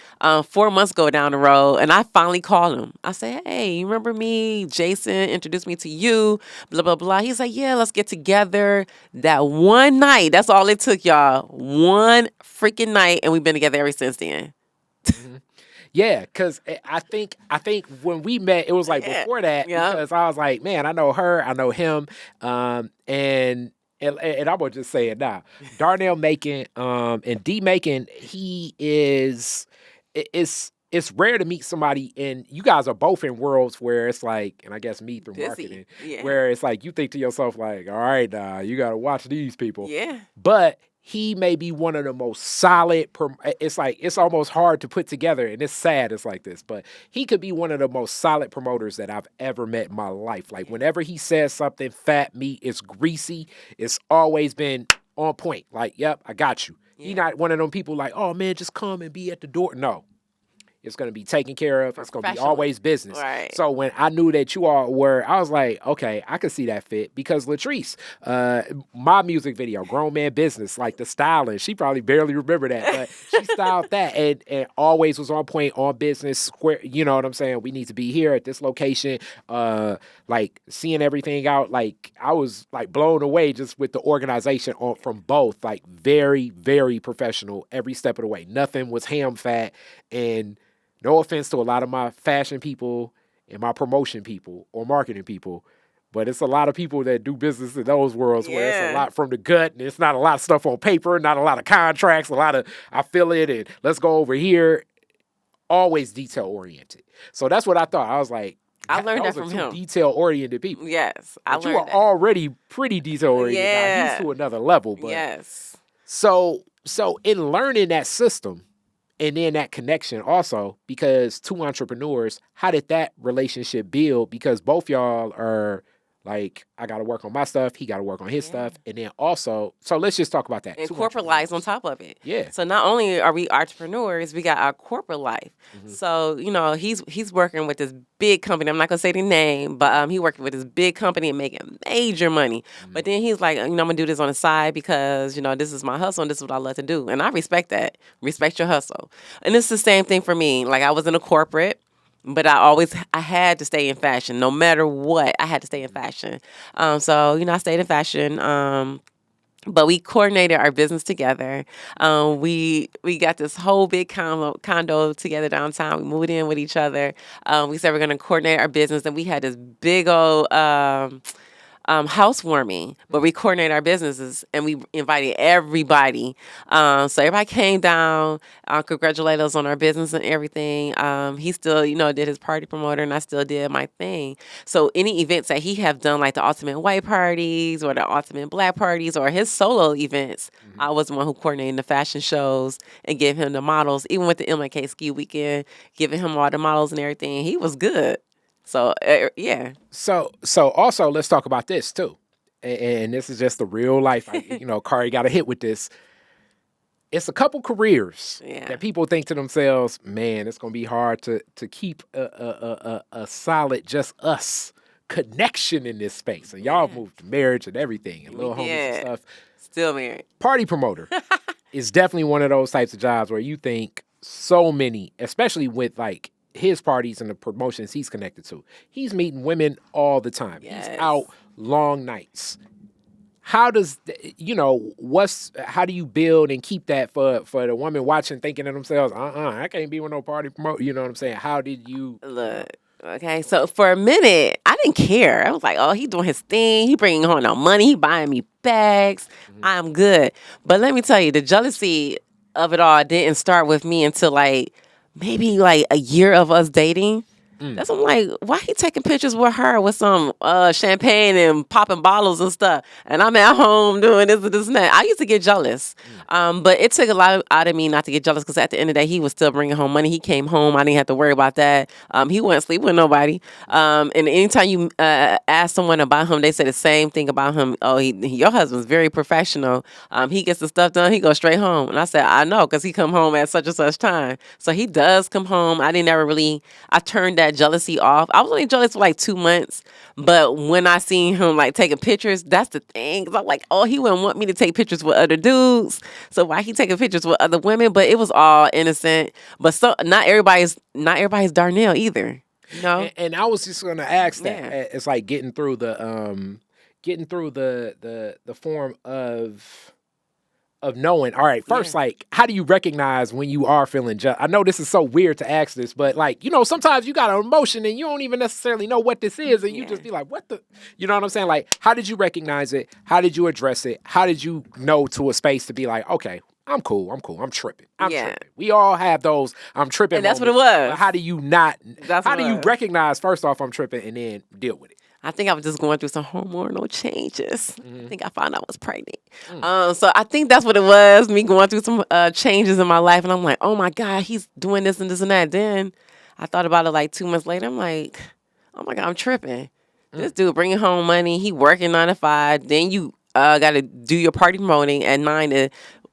4 months go down the road, and I finally called him. I said, hey, you remember me? Jason introduced me to you. Blah blah blah. He's like, yeah, let's get together. That one night, that's all it took, y'all. One freaking night, and we've been together ever since then. Mhm. Yeah, because I think when we met, it was like Yeah. before that Yeah. because I was like, man, I know her, I know him, and I'm gonna just say it now. Darnell Macon, and D Macon, he is. It's rare to meet somebody, and you guys are both in worlds where it's like, and I guess me through Busy. marketing, Yeah. where it's like you think to yourself like, all right, you got to watch these people, Yeah. but he may be one of the most solid. It's like it's almost hard to put together, and it's sad. It's like this, but he could be one of the most solid promoters that I've ever met in my life. Like whenever he says something, fat meat, it's greasy. It's always been on point. Like, yep, I got you. He Yeah. not one of them people like, oh man, just come and be at the door. No, it's going to be taken care of. It's going to be Professionally. always business. Right. So when I knew that you all were, I was like, okay, I could see that fit because Latrice, my music video, Grown Man Business, like the styling, she probably barely remember that, but she styled that and always was on point, on business, square. You know what I'm saying? We need to be here at this location. Like seeing everything out, like I was like blown away just with the organization from both, like very, very professional every step of the way. Nothing was ham fat and no offense to a lot of my fashion people and my promotion people or marketing people, but it's a lot of people that do business in those worlds where it's a Yeah. lot from the gut and it's not a lot of stuff on paper, not a lot of contracts, a lot of I feel it and let's go over here. Always detail oriented. So that's what I thought. I was like, I learned that those are from two him. detail oriented people. Yes, I But you learned are that. already pretty detail oriented. Now Yeah. he's to another level. But Yes. so in learning that system and then that connection also, because two entrepreneurs, how did that relationship build? Because both y'all are like, I got to work on my stuff. He got to work on his Yeah. stuff. And then also, so let's just talk about that. And Two corporate lives on entrepreneurs. top of it. Yeah. So not only are we entrepreneurs, we got our corporate life. Mhm. So he's working with this big company. I'm not gonna say the name, but he working with this big company and making major money. But then he's like, I'm gonna do this on the side because this is my hustle and this is what I love to do. And I respect that. Respect your hustle. And it's the same thing for me. Like I was in a corporate. But I had to stay in fashion. No matter what, I had to stay in fashion. So I stayed in fashion. But we coordinated our business together. We got this whole big condo together downtown. We moved in with each other. We said we're going to coordinate our business, and we had this big old housewarming, but we coordinated our businesses and we invited everybody. So everybody came down, congratulated us on our business and everything. He still, did his party promoter and I still did my thing. So any events that he have done, like the ultimate white parties or the ultimate black parties or his solo events, I was the one who coordinated the fashion shows and gave him the models. Even with the MLK ski weekend, giving him all the models and everything, he was good. So yeah. So also let's talk about this too. And this is just the real life. Kari got a hit with this. It's a couple careers Yeah. that people think to themselves, man, it's going to be hard to keep a solid just us connection in this space. And y'all moved to marriage and everything and little homies and Yeah. stuff. Still married. Party promoter is definitely one of those types of jobs where you think so many, especially with like his parties and the promotions he's connected to. He's meeting women all the time. Yes. He's out long nights. How does how do you build and keep that for the woman watching thinking to themselves, I can't be with no party promoter. You know what I'm saying? How did you Look, okay, so for a minute, I didn't care. I was like, oh, he doing his thing. He bringing home no money. He buying me bags. I'm good. But let me tell you, the jealousy of it all didn't start with me until like maybe like a year of us dating. That's I'm like, why he taking pictures with her with some champagne and popping bottles and stuff, and I'm at home doing this and this and that. I used to get jealous, but it took a lot out of me not to get jealous because at the end of the day, he was still bringing home money. He came home, I didn't have to worry about that. He wouldn't sleep with nobody. And anytime you ask someone about him, they say the same thing about him. Oh, your husband's very professional. He gets the stuff done. He goes straight home, and I said, I know, because he come home at such and such time. So he does come home. I turned that jealousy off. I was only jealous for like 2 months, but when I seen him like taking pictures, that's the thing. 'Cause I'm like, oh, he wouldn't want me to take pictures with other dudes, so why he taking pictures with other women? But it was all innocent. But so not everybody's Darnell either. You know? And I was just gonna ask that. Yeah. It's like getting through the form of knowing. All right, first, like, how do you recognize when you are feeling jealous? I know this is so weird to ask this, but like, sometimes you got an emotion and you don't even necessarily know what this is, and you just be like, what the, you know what I'm saying? Like, how did you recognize it? How did you address it? How did you know to a space to be like, okay, I'm cool, I'm tripping. I'm tripping. We all have those I'm tripping And that's moments, what it was. but how do you not, That's how what do it you was. recognize, first off, I'm tripping, and then deal with it? I think I was just going through some hormonal changes. I think I found out I was pregnant. So I think that's what it was, me going through some changes in my life. And I'm like, oh my God, he's doing this and this and that. Then I thought about it like 2 months later. I'm like, oh my God, I'm tripping. This dude bringing home money. He working 9 to 5. Then you got to do your party promoting at 9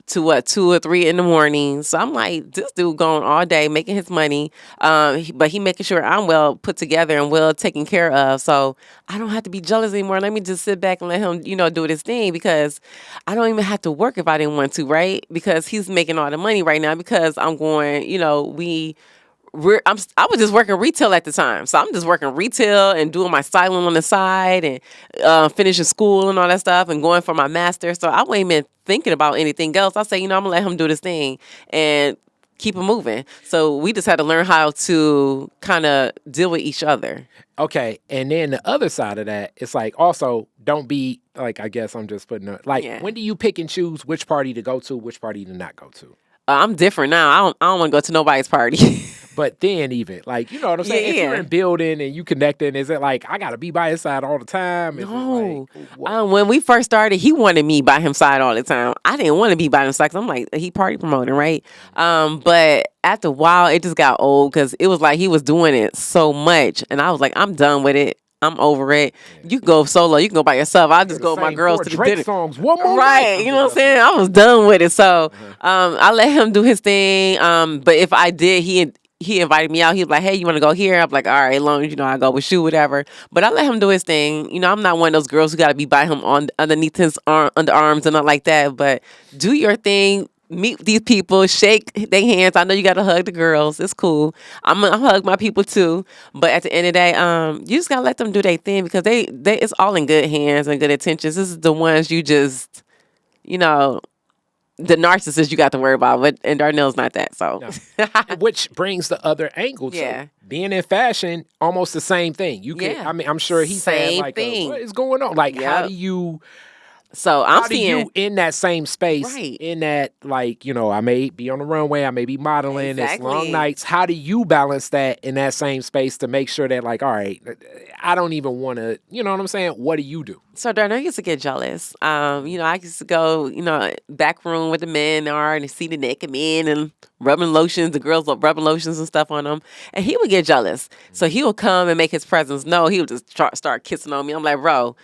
to what, 2 or 3 in the morning. So I'm like, this dude going all day making his money, but he making sure I'm well put together and well taken care of. So I don't have to be jealous anymore. Let me just sit back and let him, do his thing, because I don't even have to work if I didn't want to, right? Because he's making all the money right now because I'm going, I was just working retail at the time. So I'm just working retail and doing my styling on the side and finishing school and all that stuff and going for my master. So I wasn't even thinking about anything else. I say, I'm going to let him do this thing and keep it moving. So we just had to learn how to kind of deal with each other. Okay, and then the other side of that, it's like, also, don't be, like, I guess I'm just putting it, like, when do you pick and choose which party to go to, which party to not go to? I'm different now. I don't want to go to nobody's party. But then even, like, you know what I'm saying? If you're in building and you connecting, is it like, I got to be by his side all the time? Is No. it like, When we first started, he wanted me by his side all the time. I didn't want to be by his side 'cause I'm like, he party promoting, right? But after a while, it just got old because it was like he was doing it so much. And I was like, I'm done with it. I'm over it. You can go solo. You can go by yourself. I'll just go with my girls to the Drake dinner. songs, one more Right. night. You know what I'm saying? I was done with it. So I let him do his thing. But if I did, he invited me out. He was like, hey, you want to go here? I'm like, all right, as long as, I go with you, whatever. But I let him do his thing. I'm not one of those girls who got to be by him underneath his underarms and not like that. But do your thing. Meet these people, shake their hands. I know you got to hug the girls. It's cool. I'm gonna hug my people too. But at the end of the day, you just gotta let them do their thing because they it's all in good hands and good intentions. This is the ones you just, the narcissist you got to worry about. But and Darnell's not that. So, Which brings the other angle too. Yeah. Being in fashion, almost the same thing. You can. Yeah. I mean, I'm sure he's saying Same like, thing. what is going on? Like, how do you? So How do you in that same space, Right. in that, like, I may be on the runway, I may be modeling, it's long Exactly. nights. How do you balance that in that same space to make sure that, like, all right, I don't even want to, you know what I'm saying? What do you do? So Darnell used to get jealous. I used to go, back room with the men and see the naked men and rubbing lotions. The girls were rubbing lotions and stuff on him. And he would get jealous. So he would come and make his presence known. He would just start kissing on me. I'm like, bro,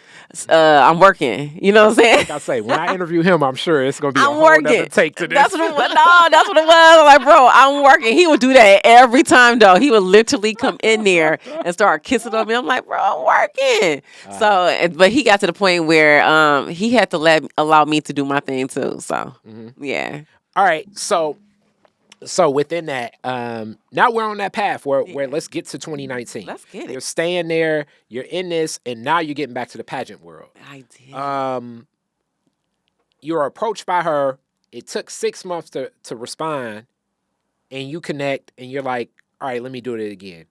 I'm working. You know what I'm saying? Like I say, when I interview him, I'm sure it's going to be a I'm whole working. other take to this. That's what it was. No, that's what it was. I'm like, bro, I'm working. He would do that every time, though. He would literally come in there and start kissing on me. I'm like, bro, I'm working. But he got to the point where he had to allow me to do my thing too. So yeah. All right, so within that, now we're on that path where let's get to 2019. Let's get it. You're staying there, you're in this, and now you're getting back to the pageant world. I did. You're approached by her. It took 6 months to respond, and you connect, and you're like, all right, let me do it again.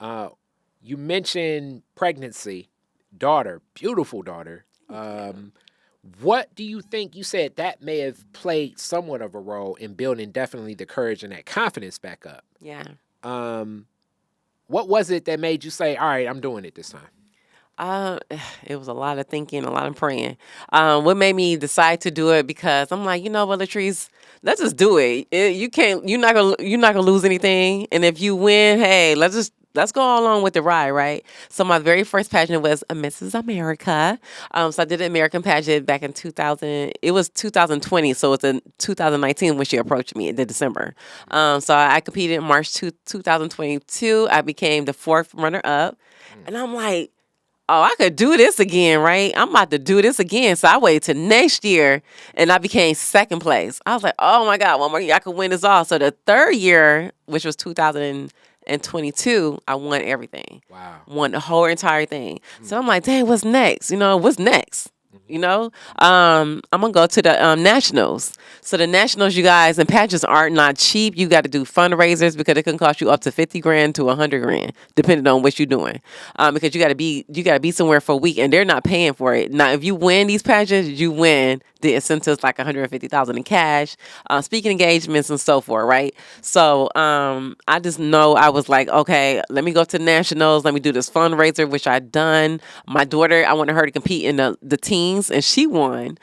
You mentioned pregnancy, daughter, beautiful daughter. What do you think? You said that may have played somewhat of a role in building definitely the courage and that confidence back up. Yeah. What was it that made you say, all right, I'm doing it this time? Uh, it was a lot of thinking, a lot of praying. What made me decide to do it? Because I'm like, you know what, Latrice, let's just do it. You're not gonna lose anything. And if you win, hey, let's go along with the ride, right? So my very first pageant was a Mrs. America. So I did an American pageant back in 2000. It was 2020, so it's in 2019 when she approached me in December. So I competed in March 2022. I became the 4th runner up, and I'm like, oh, I could do this again, right? I'm about to do this again. So I waited till next year and I became 2nd place. I was like, oh my God, one more year, I could win this all. So the 3rd year, which was 2022, I won everything. Wow. Won the whole entire thing. So I'm like, dang, what's next? What's next? I'm gonna go to the nationals. So the nationals, you guys, and pageants are not cheap. You got to do fundraisers because it can cost you up to $50,000 to $100,000, depending on what you're doing. Because you got to be somewhere for a week, and they're not paying for it. Now, if you win these pageants, you win the incentives like $150,000 in cash, speaking engagements, and so forth, right? So I just know I was like, okay, let me go to nationals. Let me do this fundraiser, which I done. My daughter, I wanted her to compete in the teens, and she won.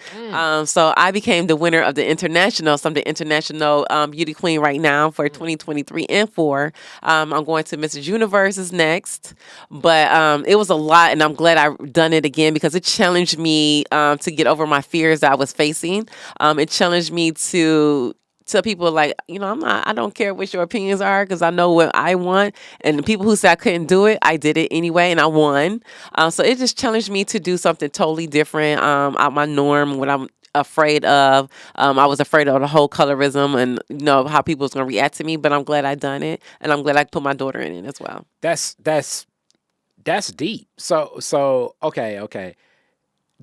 So I became the winner of the international. So I'm the international beauty queen right now for 2023 and 4. I'm going to Mrs. Universe is next, but it was a lot, and I'm glad I've done it again because it challenged me to get over my fears that I was facing. It challenged me to tell people like, I don't care what your opinions are because I know what I want. And the people who said I couldn't do it, I did it anyway and I won. So it just challenged me to do something totally different out my norm, what I'm afraid of. I was afraid of the whole colorism and how people was going to react to me, but I'm glad I done it. And I'm glad I put my daughter in it as well. That's deep. So okay.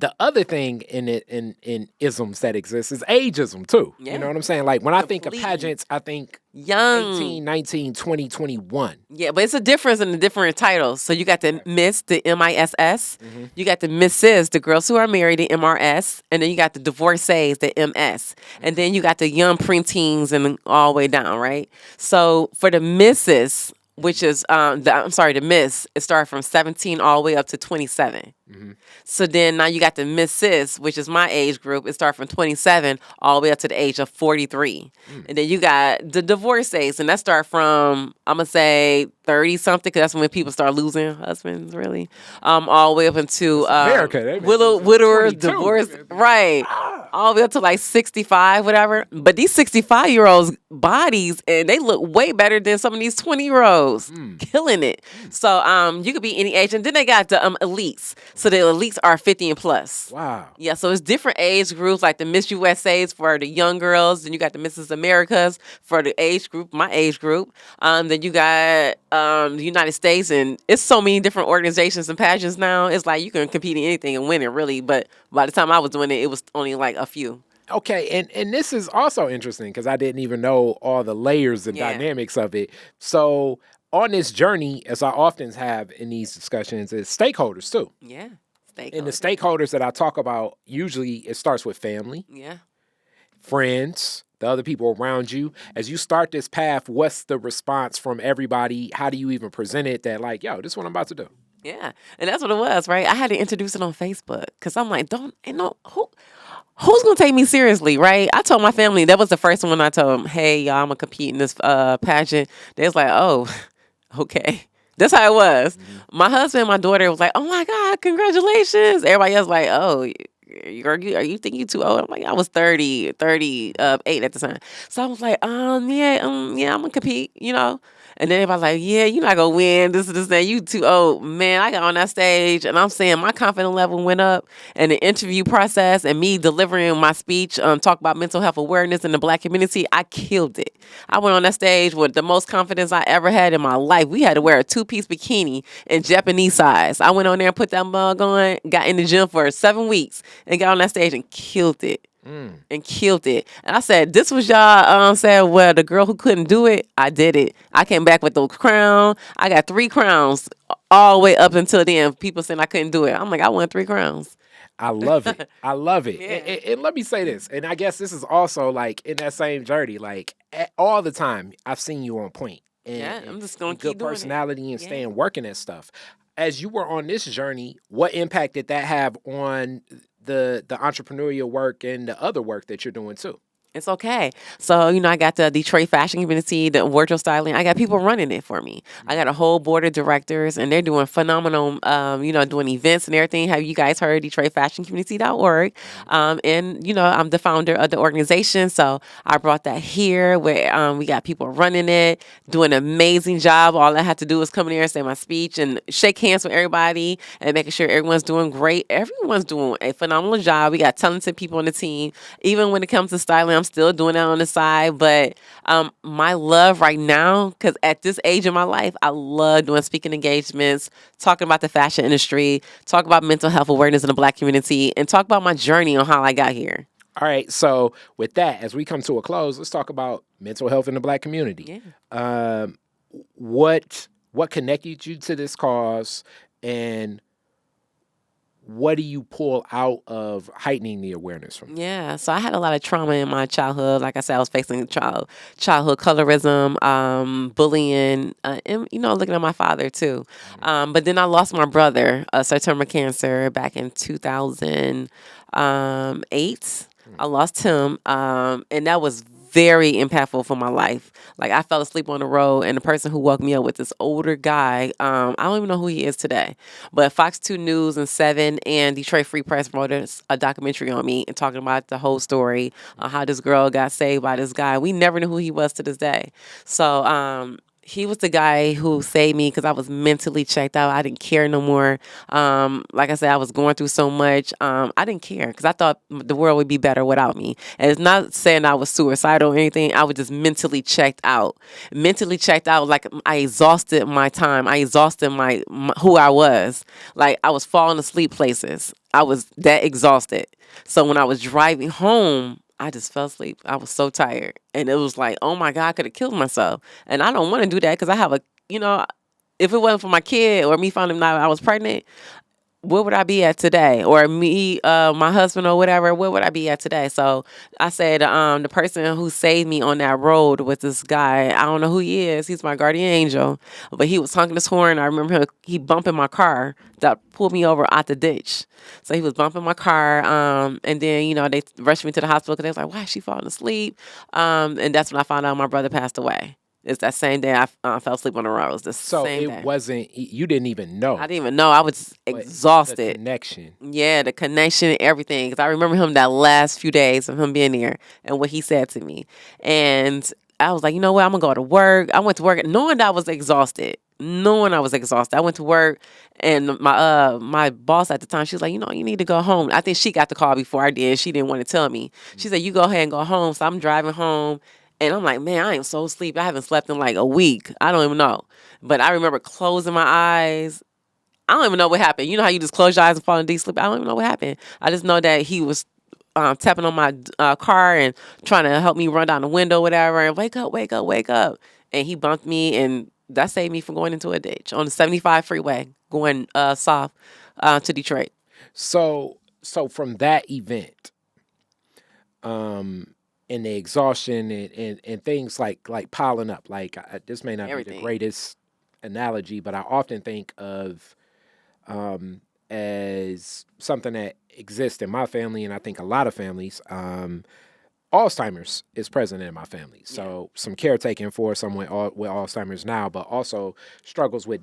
The other thing in isms that exists is ageism too. Yeah. You know what I'm saying? Like when I think of Completely. pageants, I think Young. 18, 19, 20, 21. Yeah, but it's a difference in the different titles. So you got the Miss, the MISS. You got the Mrs., the girls who are married, the MRS. And then you got the divorcees, the MS. And then you got the young preteens and all the way down, right? So for the Mrs., which is, the Miss, it started from 17 all the way up to 27. So then now you got the Mrs., which is my age group. It started from 27 all the way up to the age of 43. And then you got the divorcees, and that start from, I'm going to say 30-something, because that's when people start losing husbands, really. All the way up into America. widowers, 22. divorce, right. All the way up to like 65, whatever. But these 65-year-olds' bodies, and they look way better than some of these 20-year-olds. Killing it. So you could be any age. And then they got the elites. So the elites are 50 and plus. Wow. Yeah, so it's different age groups, like the Miss USA's for the young girls. Then you got the Mrs. Americas for the age group, my age group. Then you got the United States, and it's so many different organizations and pageants now. It's like you can compete in anything and win it, really. But by the time I was doing it, it was only like a few. Okay, and this is also interesting because I didn't even know all the layers and dynamics of it. So on this journey, as I often have in these discussions, is stakeholders too. Yeah, stakeholders. And the stakeholders that I talk about, usually it starts with family, friends, the other people around you. As you start this path, what's the response from everybody? How do you even present it that like, yo, this is what I'm about to do? Yeah, and that's what it was, right? I had to introduce it on Facebook because I'm like, who's going to take me seriously, right? I told my family, that was the first one I told them, hey, y'all, I'm going to compete in this pageant. They was like, oh, okay. That's how it was. My husband and my daughter was like, oh, my God, congratulations. Everybody else was like, oh, are you think you too old? I'm like, I was 38 at the time. So I was like, yeah, I'm going to compete, And then everybody's like, yeah, you're not going to win. This, that. You too old. Man, I got on that stage and I'm saying my confidence level went up, and the interview process and me delivering my speech, talk about mental health awareness in the Black community, I killed it. I went on that stage with the most confidence I ever had in my life. We had to wear a 2-piece bikini in Japanese size. I went on there and put that mug on, got in the gym for 7 weeks and got on that stage and killed it. And killed it. And I said, this was y'all said, well, the girl who couldn't do it, I did it. I came back with the crown. I got 3 crowns all the way up until then. People saying I couldn't do it. I'm like, I won 3 crowns. I love it. I love it. Yeah. And let me say this, and I guess this is also like in that same journey, like all the time I've seen you on point. Yeah, I'm just gonna and good keep doing it. personality and Yeah. staying working at stuff. As you were on this journey, what impact did that have on the entrepreneurial work and the other work that you're doing too? It's okay. So, I got the Detroit fashion community, the wardrobe styling. I got people running it for me. I got a whole board of directors, and they're doing phenomenal, doing events and everything. Have you guys heard DetroitFashionCommunity.org? And I'm the founder of the organization. So I brought that here where we got people running it, doing an amazing job. All I have to do is come in here and say my speech and shake hands with everybody and making sure everyone's doing great. Everyone's doing a phenomenal job. We got talented people on the team. Even when it comes to styling, I'm still doing that on the side. But my love right now, because at this age of my life, I love doing speaking engagements, talking about the fashion industry, talk about mental health awareness in the Black community, and talk about my journey on how I got here. All right. So with that, as we come to a close, let's talk about mental health in the Black community. Yeah. What connected you to this cause, and what do you pull out of heightening the awareness from? Yeah, so I had a lot of trauma in my childhood. Like I said, I was facing childhood colorism, bullying, and looking at my father too. But then I lost my brother, September cancer, back in 2008. I lost him, and that was very impactful for my life. Like I fell asleep on the road, and the person who woke me up with this older guy, I don't even know who he is today, but Fox 2 News and 7 and Detroit Free Press wrote a documentary on me and talking about the whole story on how this girl got saved by this guy. We never knew who he was to this day. So he was the guy who saved me because I was mentally checked out. I didn't care no more. Like I said, I was going through so much. I didn't care because I thought the world would be better without me. And it's not saying I was suicidal or anything. I was just mentally checked out. Mentally checked out, like I exhausted my time. I exhausted my who I was. Like I was falling asleep places. I was that exhausted. So when I was driving home, I just fell asleep. I was so tired. And it was like, oh my God, I could have killed myself. And I don't want to do that because I have if it wasn't for my kid or me finding out I was pregnant, where would I be at today? Or me, my husband or whatever, where would I be at today? So I said, the person who saved me on that road was this guy. I don't know who he is. He's my guardian angel. But he was honking his horn. I remember he bumping my car that pulled me over out the ditch. So he was bumping my car. And then, they rushed me to the hospital because they was like, why is she falling asleep? And that's when I found out my brother passed away. It's that same day I fell asleep on the road. It was the same day. Wasn't, you didn't even know. I didn't even know. I was exhausted. The connection. Yeah, the connection and everything. Because I remember him that last few days of him being there and what he said to me. And I was like, you know what? I'm going to go to work. I went to work knowing that I was exhausted. I went to work and my boss at the time, she was like, you need to go home. I think she got the call before I did. She didn't want to tell me. She said, you go ahead and go home. So I'm driving home. And I'm like, man, I am so sleepy. I haven't slept in like a week. I don't even know. But I remember closing my eyes. I don't even know what happened. You know how you just close your eyes and fall in deep sleep? I don't even know what happened. I just know that he was tapping on my car and trying to help me run down the window, whatever, and wake up, wake up, wake up. And he bumped me, and that saved me from going into a ditch on the 75 freeway going south to Detroit. So from that event, and the exhaustion and things like piling up, like this may not Everything. be the greatest analogy, but I often think of as something that exists in my family, and I think a lot of families. Alzheimer's is present in my family, so some caretaking for someone with Alzheimer's now, but also struggles with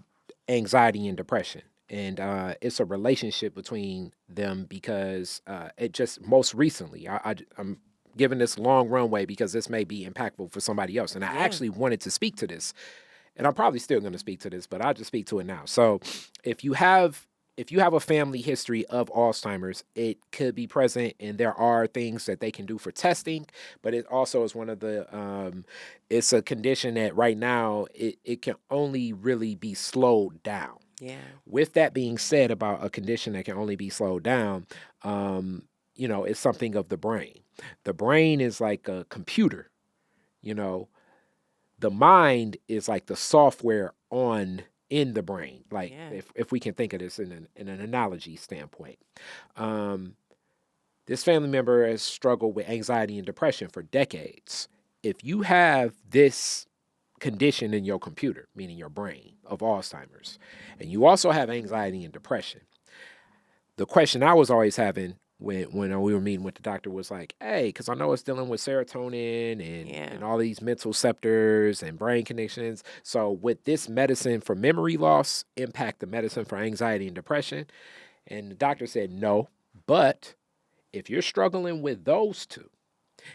anxiety and depression. And it's a relationship between them because it just most recently, I'm giving this long runway because this may be impactful for somebody else. And I actually wanted to speak to this, and I'm probably still going to speak to this, but I'll just speak to it now. So if you have a family history of Alzheimer's, it could be present, and there are things that they can do for testing, but it also is one of the, it's a condition that right now it can only really be slowed down. Yeah. With that being said about a condition that can only be slowed down, it's something of the brain. The brain is like a computer, the mind is like the software on in the brain. Like Yeah. if we can think of this in an analogy standpoint. This family member has struggled with anxiety and depression for decades. If you have this condition in your computer, meaning your brain, of Alzheimer's, and you also have anxiety and depression, the question I was always having when we were meeting with the doctor was like, hey, because I know it's dealing with serotonin and all these mental receptors and brain connections. So would this medicine for memory loss impact the medicine for anxiety and depression? And the doctor said no, but if you're struggling with those two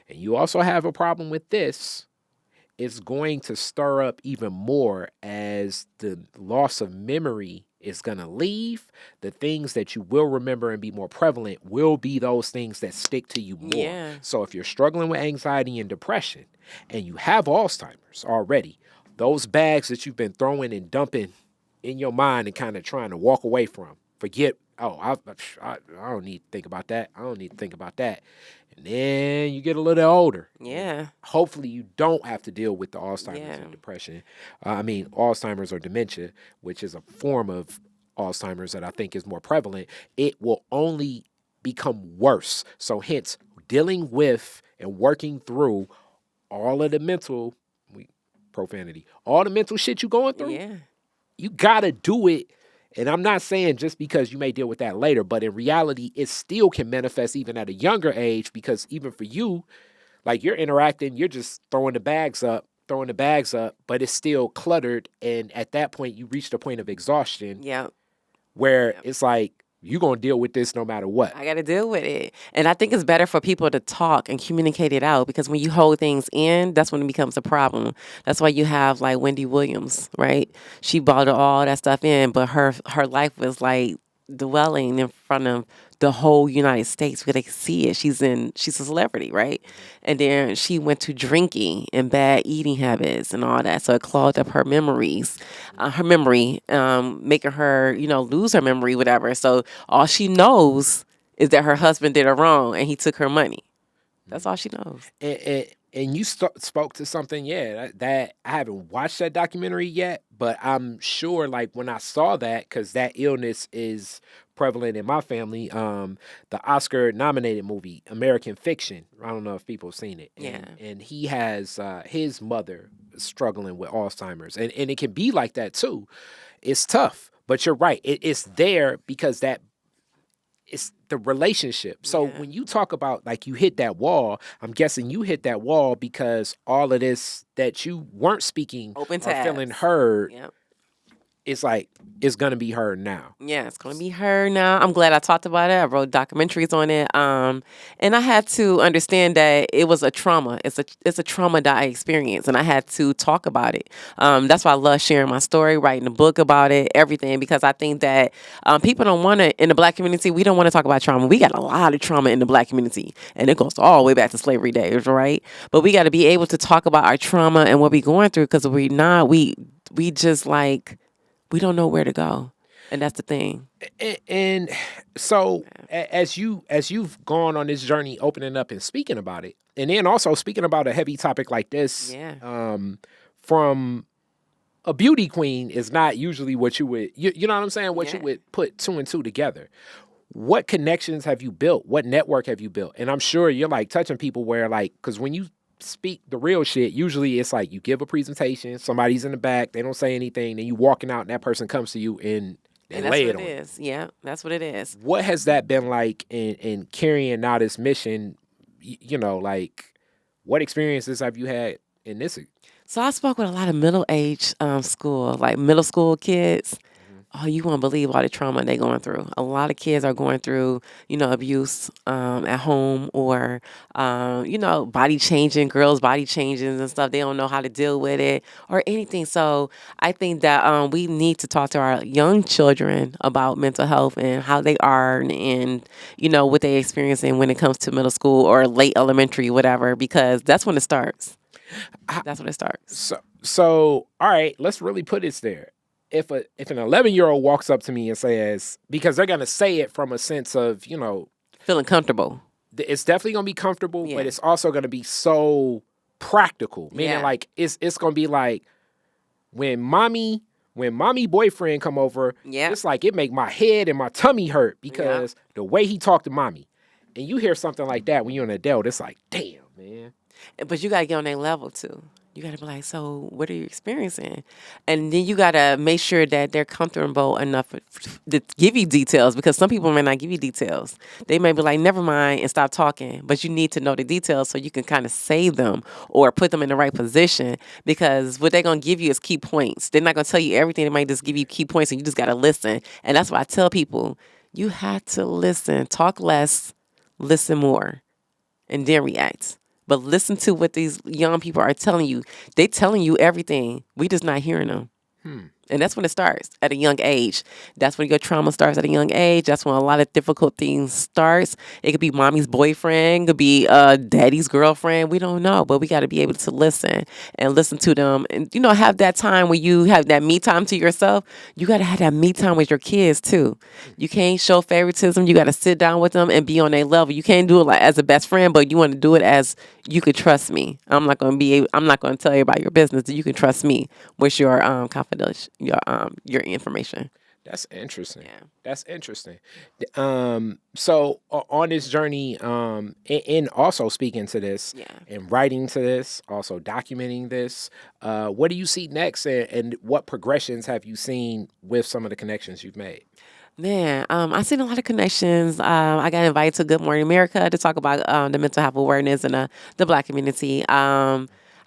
and you also have a problem with this, it's going to stir up even more as the loss of memory is going to leave. The things that you will remember and be more prevalent will be those things that stick to you more. Yeah. So if you're struggling with anxiety and depression and you have Alzheimer's already, those bags that you've been throwing and dumping in your mind and kind of trying to walk away from, forget, I don't need to think about that. I don't need to think about that. And then you get a little older. Yeah. Hopefully you don't have to deal with the Alzheimer's and depression. Alzheimer's or dementia, which is a form of Alzheimer's that I think is more prevalent. It will only become worse. So hence, dealing with and working through all of the mental, profanity, all the mental shit you're going through, you got to do it. And I'm not saying just because you may deal with that later, but in reality, it still can manifest even at a younger age, because even for you, like you're interacting, you're just throwing the bags up, but it's still cluttered. And at that point, you reach the point of exhaustion where it's like, you're going to deal with this no matter what. I got to deal with it. And I think it's better for people to talk and communicate it out, because when you hold things in, that's when it becomes a problem. That's why you have like Wendy Williams, right? She bottled all that stuff in, but her life was like dwelling in front of the whole United States where they could see it. She's a celebrity, right? And then she went to drinking and bad eating habits and all that. So it clogged up her memories, making her, lose her memory, whatever. So all she knows is that her husband did her wrong and he took her money. That's all she knows. And you spoke to something, that I haven't watched that documentary yet, but I'm sure like when I saw that, because that illness is prevalent in my family, the Oscar-nominated movie, American Fiction. I don't know if people have seen it. And he has his mother struggling with Alzheimer's. And it can be like that too. It's tough, but you're right. It's there because it's the relationship. So when you talk about like you hit that wall, I'm guessing you hit that wall because all of this that you weren't speaking or feeling heard, it's like, it's going to be heard now. Yeah, it's going to be heard now. I'm glad I talked about it. I wrote documentaries on it. And I had to understand that it was a trauma. It's a trauma that I experienced, and I had to talk about it. That's why I love sharing my story, writing a book about it, everything, because I think that people don't want to, in the Black community, we don't want to talk about trauma. We got a lot of trauma in the Black community, and it goes all the way back to slavery days, right? But we got to be able to talk about our trauma and what we're going through, because we just like, we don't know where to go. And that's the thing. And so as you've gone on this journey, opening up and speaking about it, and then also speaking about a heavy topic like this, from a beauty queen is not usually what you would, you know what I'm saying? What you would put two and two together. What connections have you built? What network have you built? And I'm sure you're like touching people where like, because when you speak the real shit, usually it's like you give a presentation, somebody's in the back, they don't say anything, then you walking out and that person comes to you and lay it on. Is. Yeah, that's what it is. What has that been like in carrying out this mission? Like what experiences have you had in this? So I spoke with a lot of middle-aged middle school kids. Oh, you won't believe all the trauma they're going through. A lot of kids are going through, abuse at home, or, body changing, girls' body changes and stuff. They don't know how to deal with it or anything. So I think that we need to talk to our young children about mental health and how they are and what they're experiencing when it comes to middle school or late elementary, whatever, because that's when it starts. That's when it starts. So all right, let's really put it there. If an 11-year-old walks up to me and says, because they're gonna say it from a sense of feeling comfortable, it's definitely gonna be comfortable, but it's also gonna be so practical. Meaning, like it's gonna be like when mommy when mommy boyfriend come over, Yeah. it's like it make my head and my tummy hurt because the way he talked to mommy. And you hear something like that when you're an adult, it's like, damn, man. But you got to get on their level too. You got to be like, so what are you experiencing? And then you got to make sure that they're comfortable enough to give you details, because some people may not give you details. They may be like, never mind, and stop talking. But you need to know the details so you can kind of save them or put them in the right position, because what they're going to give you is key points. They're not going to tell you everything. They might just give you key points, and you just got to listen. And that's why I tell people, you have to listen. Talk less, listen more, and then react. But listen to what these young people are telling you. They telling you everything. We just not hearing them. And that's when it starts, at a young age. That's when your trauma starts at a young age. That's when a lot of difficult things starts. It could be mommy's boyfriend, could be daddy's girlfriend. We don't know, but we got to be able to listen to them. And, have that time where you have that me time to yourself. You got to have that me time with your kids too. You can't show favoritism. You got to sit down with them and be on their level. You can't do it like as a best friend, but you want to do it as you could trust me. I'm not going to tell you about your business. You can trust me with your confidential. Your information. That's interesting. Yeah. That's interesting. So on this journey, and also speaking to this, and writing to this, also documenting this, what do you see next, and what progressions have you seen with some of the connections you've made? Man, I've seen a lot of connections. I got invited to Good Morning America to talk about the mental health awareness in the Black community.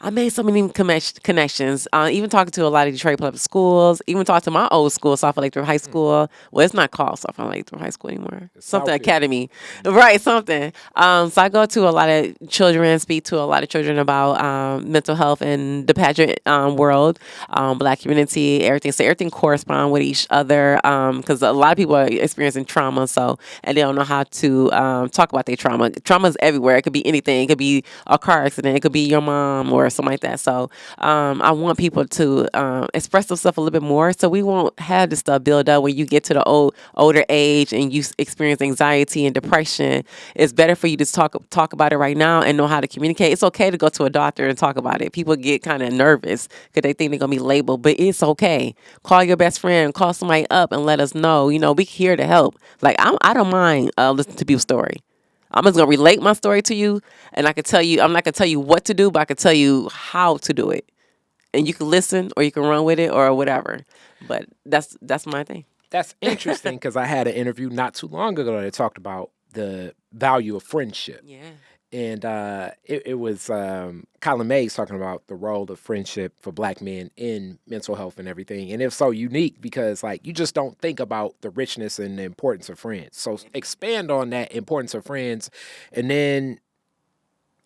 I made so many connections, even talking to a lot of Detroit public schools, even talking to my old school, South Lathrop High School. Well, it's not called South Lathrop High School anymore. Something Academy. Right, something. So I go to a lot of children, speak to a lot of children about mental health and the pageant world, Black community, everything. So everything correspond with each other, because a lot of people are experiencing trauma, and they don't know how to talk about their trauma. Trauma is everywhere. It could be anything. It could be a car accident. It could be your mom or something like that. So I want people to express themselves a little bit more, so we won't have this stuff build up when you get to the older age and you experience anxiety and depression. It's better for you to talk about it right now and know how to communicate. It's okay to go to a doctor and talk about it. People get kind of nervous because they think they're going to be labeled, but it's okay. Call your best friend, call somebody up and let us know. We here to help. Like, I don't mind listening to people's story. I'm just going to relate my story to you, and I can tell you, I'm not going to tell you what to do, but I can tell you how to do it. And you can listen or you can run with it or whatever. But that's my thing. That's interesting, because I had an interview not too long ago that talked about the value of friendship. Yeah. And it was Colin Mays talking about the role of friendship for Black men in mental health and everything. And it's so unique because, like, you just don't think about the richness and the importance of friends. So expand on that importance of friends. And then,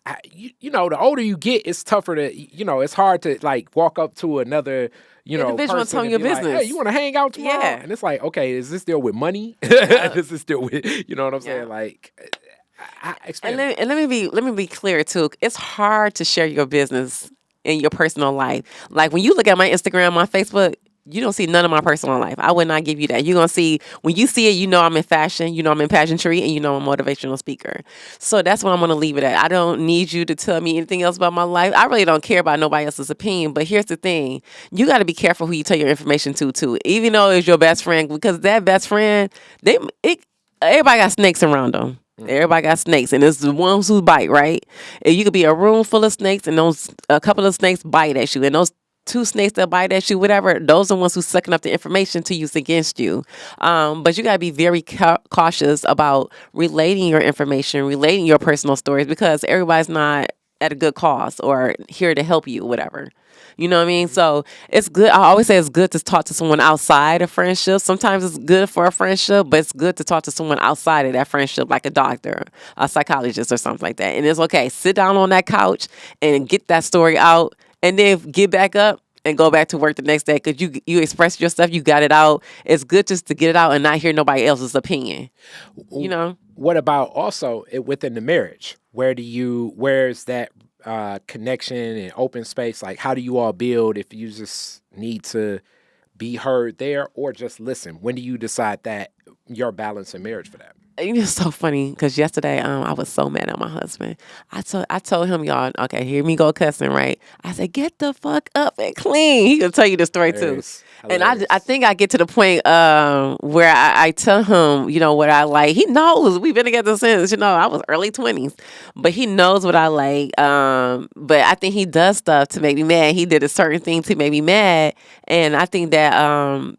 the older you get, it's tougher to, it's hard to, like, walk up to another, individual person telling your business. Like, hey, you want to hang out tomorrow? Yeah. And it's like, okay, is this still with money? Is this still with, you know what I'm saying? Like, and let me be clear too. It's hard to share your business in your personal life. Like, when you look at my Instagram, my Facebook, you don't see none of my personal life. I would not give you that. You're going to see, when you see it, I'm in fashion, I'm in pageantry, and I'm a motivational speaker. So that's what I'm going to leave it at. I don't need you to tell me anything else about my life. I really don't care about nobody else's opinion. But here's the thing. You got to be careful who you tell your information to, too. Even though it's your best friend, because that best friend, everybody got snakes around them. Everybody got snakes, and it's the ones who bite, right? And you could be a room full of snakes, and a couple of snakes bite at you, and those 2 snakes that bite at you, whatever, those are the ones who sucking up the information to use against you. But you got to be very cautious about relating your information, relating your personal stories, because everybody's not at a good cause or here to help you, whatever. You know what I mean? So it's good. I always say it's good to talk to someone outside of friendship. Sometimes it's good for a friendship, but it's good to talk to someone outside of that friendship, like a doctor, a psychologist, or something like that. And it's okay. Sit down on that couch and get that story out, and then get back up and go back to work the next day, because you expressed your stuff, you got it out. It's good just to get it out and not hear nobody else's opinion. What about also within the marriage? Where's that connection and open space? Like, how do you all build if you just need to be heard there or just listen? When do you decide that your balance in marriage for that? It's so funny because yesterday I was so mad at my husband. I told him, y'all, okay, hear me go cussing, right? I said, get the fuck up and clean. He will tell you the story too. Hilarious. And I think I get to the point where I tell him, what I like. He knows we've been together since, I was early 20s, but he knows what I like. But I think he does stuff to make me mad. He did a certain thing to make me mad, and I think that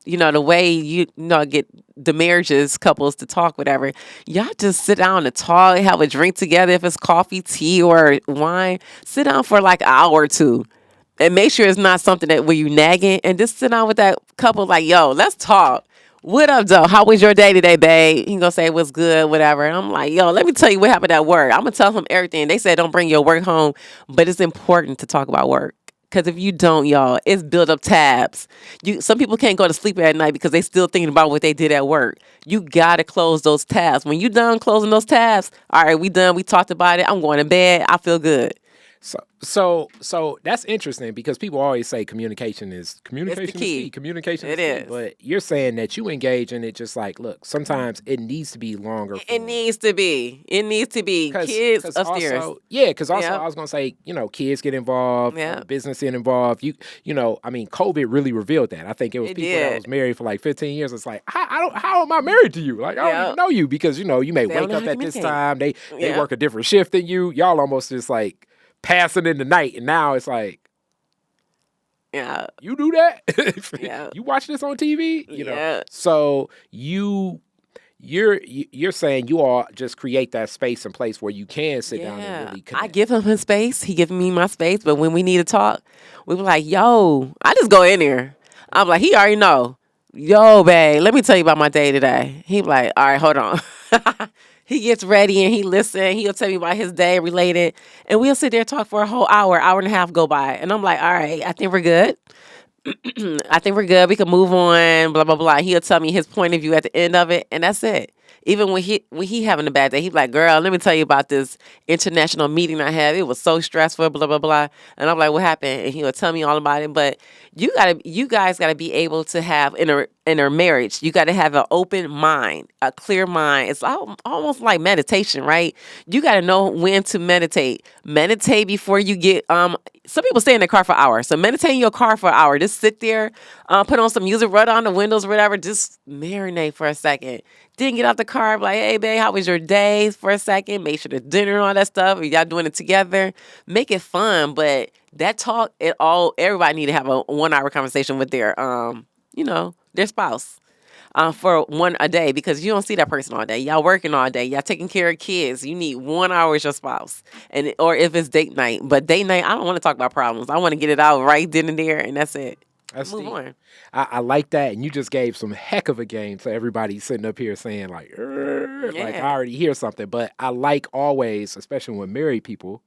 the way get the marriages, couples to talk, whatever, y'all just sit down and talk, have a drink together. If it's coffee, tea, or wine, sit down for like an hour or two. And make sure it's not something that where you nagging, and just sit down with that couple like, yo, let's talk. What up, though? How was your day today, babe? He gonna say what's good, whatever. And I'm like, yo, let me tell you what happened at work. I'm gonna tell him everything. They said don't bring your work home, but it's important to talk about work. Because if you don't, y'all, it's build up tabs. Some people can't go to sleep at night because they still thinking about what they did at work. You gotta close those tabs. When you done closing those tabs, all right, we done. We talked about it. I'm going to bed. I feel good. So that's interesting because people always say communication is key. Communication is key. But you're saying that you engage in it just like, look, sometimes it needs to be longer. It needs to be. Kids upstairs. Because I was gonna say, kids get involved, business get involved. COVID really revealed that. I think it was people that was married for like 15 years. It's like, how am I married to you? Like, I don't even know you because you may wake up at this time. They work a different shift than you. Y'all almost just like passing in the night, and now it's like, you do that? You watch this on TV? So you're saying you all just create that space and place where you can sit down and really connect. I give him his space. He gives me my space. But when we need to talk, we were like, yo, I just go in there. I'm like, he already know. Yo, babe, let me tell you about my day today. He be like, all right, hold on. He gets ready and he listens. He'll tell me about his day related. And we'll sit there and talk for a whole hour and a half go by. And I'm like, all right, I think we're good. I think we're good. We can move on, blah, blah, blah. He'll tell me his point of view at the end of it. And that's it. Even when he having a bad day, he's like, girl, let me tell you about this international meeting I had. It was so stressful, blah, blah, blah. And I'm like, what happened? And he'll tell me all about it. But you guys gotta be able to have in a marriage, you gotta have an open mind, a clear mind. It's almost like meditation, right? You gotta know when to meditate. Meditate before you get some people stay in the car for hours. So meditate in your car for an hour. Just sit there, put on some music, run on the windows, whatever. Just marinate for a second. Then get out the car, be like, hey, babe, how was your day for a second? Make sure the dinner and all that stuff. Y'all doing it together. Make it fun. But that talk, everybody need to have a 1 hour conversation with their spouse. For a day, because you don't see that person all day. Y'all working all day. Y'all taking care of kids. You need 1 hour with your spouse, or if it's date night. But date night, I don't want to talk about problems. I want to get it out right then and there, and that's it. Move on. I like that, and you just gave some heck of a game to everybody sitting up here saying like I already hear something. But I like always, especially when married people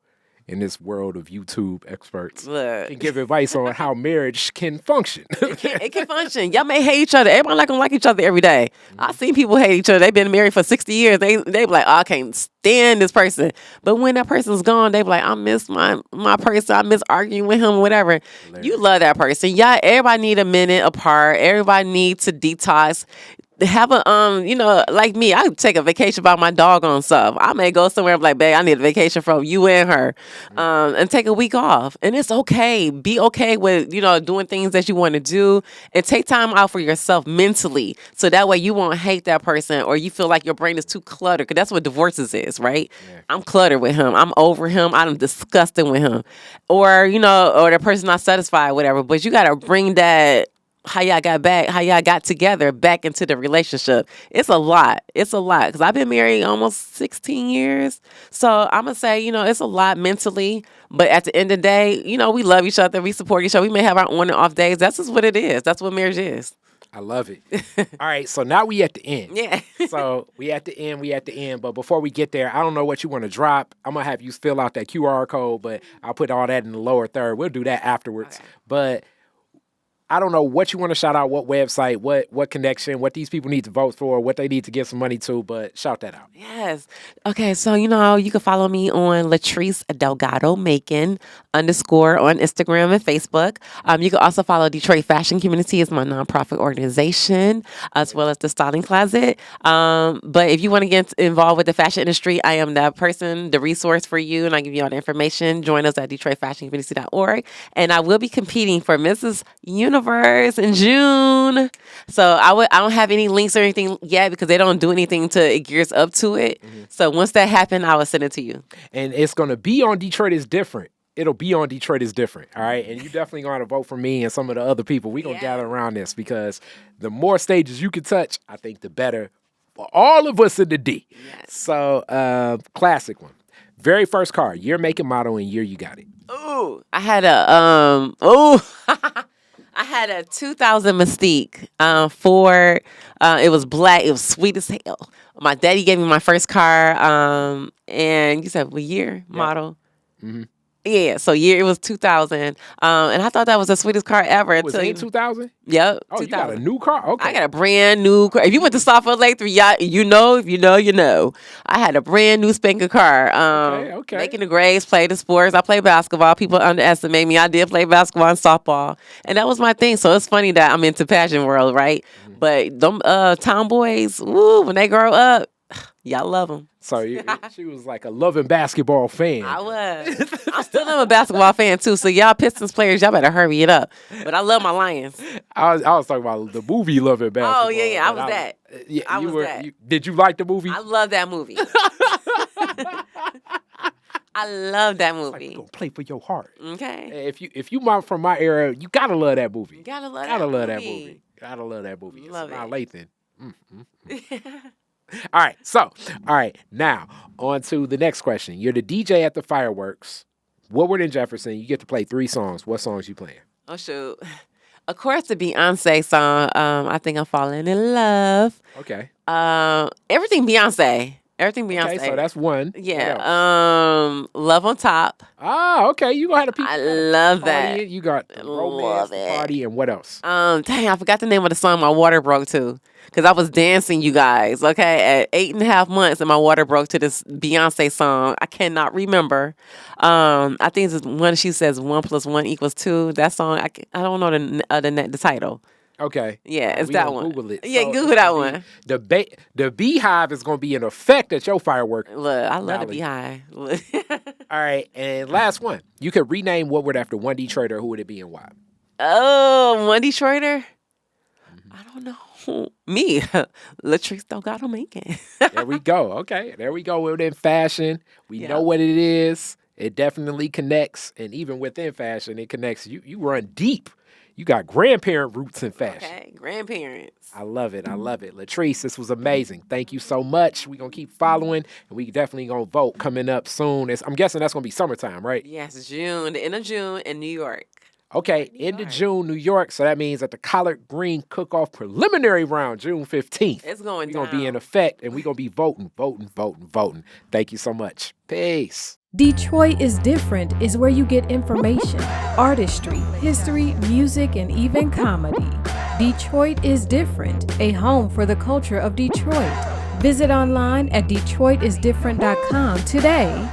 in this world of YouTube experts can give advice on how marriage can function. It can function. Y'all may hate each other. Everybody not gonna like each other every day. I've seen people hate each other. They've been married for 60 years. They be like, oh, I can't stand this person. But when that person's gone, they be like, I miss my person. I miss arguing with him, whatever. Hilarious. You love that person. Y'all, everybody need a minute apart. Everybody needs to detox. Have a like me, I take a vacation by my dog on stuff. I may go somewhere and be like, babe, I need a vacation from you and her, and take a week off. And it's okay. Be okay with doing things that you want to do, and take time out for yourself mentally, so that way you won't hate that person or you feel like your brain is too cluttered. Because that's what divorces is, right? Yeah. I'm cluttered with him. I'm over him. I'm disgusted with him, or the person not satisfied, whatever. But you gotta bring that. How y'all got together back into the relationship. It's a lot. Because I've been married almost 16 years. So I'm going to say, it's a lot mentally. But at the end of the day, we love each other. We support each other. We may have our on and off days. That's just what it is. That's what marriage is. I love it. All right. So now we at the end. Yeah. So we at the end. But before we get there, I don't know what you want to drop. I'm going to have you fill out that QR code, but I'll put all that in the lower third. We'll do that afterwards. Okay. But I don't know what you want to shout out, what website, what connection, what these people need to vote for, what they need to give some money to, but shout that out. Yes. Okay, so you can follow me on Latrice Delgado-Macon _ on Instagram and Facebook. You can also follow Detroit Fashion Community. It's my nonprofit organization, as well as the Styling Closet. But if you want to get involved with the fashion industry, I am that person, the resource for you, and I give you all the information. Join us at DetroitFashionCommunity.org. And I will be competing for Mrs. Universe in June. So I don't have any links or anything yet because they don't do anything to gear us up to it. Mm-hmm. So once that happens, I will send it to you. And it's going to be on Detroit is Different. It'll be on Detroit is Different, all right? And you definitely going to vote for me and some of the other people. We're going to gather around this because the more stages you can touch, I think the better for all of us in the D. Yes. So, classic one. Very first car, year, make, and model, and year you got it. Ooh, I had a 2000 Mystique Ford. It was black. It was sweet as hell. My daddy gave me my first car. And you said what year, model? Mm-hmm. Yeah, so year it was 2000, and I thought that was the sweetest car ever. Was it 2000? Yep. Oh, 2000. You got a new car? Okay. I got a brand new car. If you went to Southfield Lake 3, if you know. I had a brand new spanking car. Okay. Making the grades, play the sports. I play basketball. People underestimate me. I did play basketball and softball, and that was my thing. So it's funny that I'm into fashion world, right? Mm-hmm. But them tomboys, when they grow up, y'all love them. So she was like a loving basketball fan. I was. I still am a basketball fan too. So y'all Pistons players, y'all better hurry it up. But I love my Lions. I was talking about the movie Loving Basketball. Oh yeah, I was that. I was that. Did you like the movie? I love that movie. I love that movie. Like, we're gonna play for your heart. Okay. If you from my era, you gotta love that movie. You gotta love that movie. Gotta love that movie. Love it's it. Lathan. All right. Now, on to the next question. You're the DJ at the fireworks. Woodward and Jefferson, you get to play 3 songs. What songs you playing? Oh, shoot. Of course, the Beyonce song, I think I'm falling in love. Okay. Everything Beyonce. Okay, so that's one. Yeah. Love on Top. Ah, okay. You gonna have to I love that. You got the romance, the party, and what else? Dang, I forgot the name of the song my water broke to. Because I was dancing, you guys, okay, at 8.5 months, and my water broke to this Beyonce song. I cannot remember. I think it's one. She says 1 + 1 = 2. That song, I don't know the title. Okay. Yeah, it's that one. Google it. Yeah, Google that one. The Beehive is going to be in effect at your firework. Look, I love the Beehive. All right, and last one. You could rename Woodward after one Detroiter. Who would it be and why? Oh, one Detroiter? I don't know. Me, Latrice Delgado-Macon. There we go. Okay, there we go. Within fashion, we know what it is. It definitely connects, and even within fashion, it connects. You run deep. You got grandparent roots in fashion. Okay, grandparents. I love it. Latrice, this was amazing. Thank you so much. We're going to keep following, and we definitely going to vote coming up soon. I'm guessing that's going to be summertime, right? Yes, June, the end of June in New York. Okay, end of June, New York. So that means at the Collard Green Cook-Off preliminary round, June 15th. It's going down. We're going to be in effect, and we're going to be voting. Thank you so much. Peace. Detroit is Different is where you get information, artistry, history, music, and even comedy. Detroit is Different, a home for the culture of Detroit. Visit online at DetroitisDifferent.com today.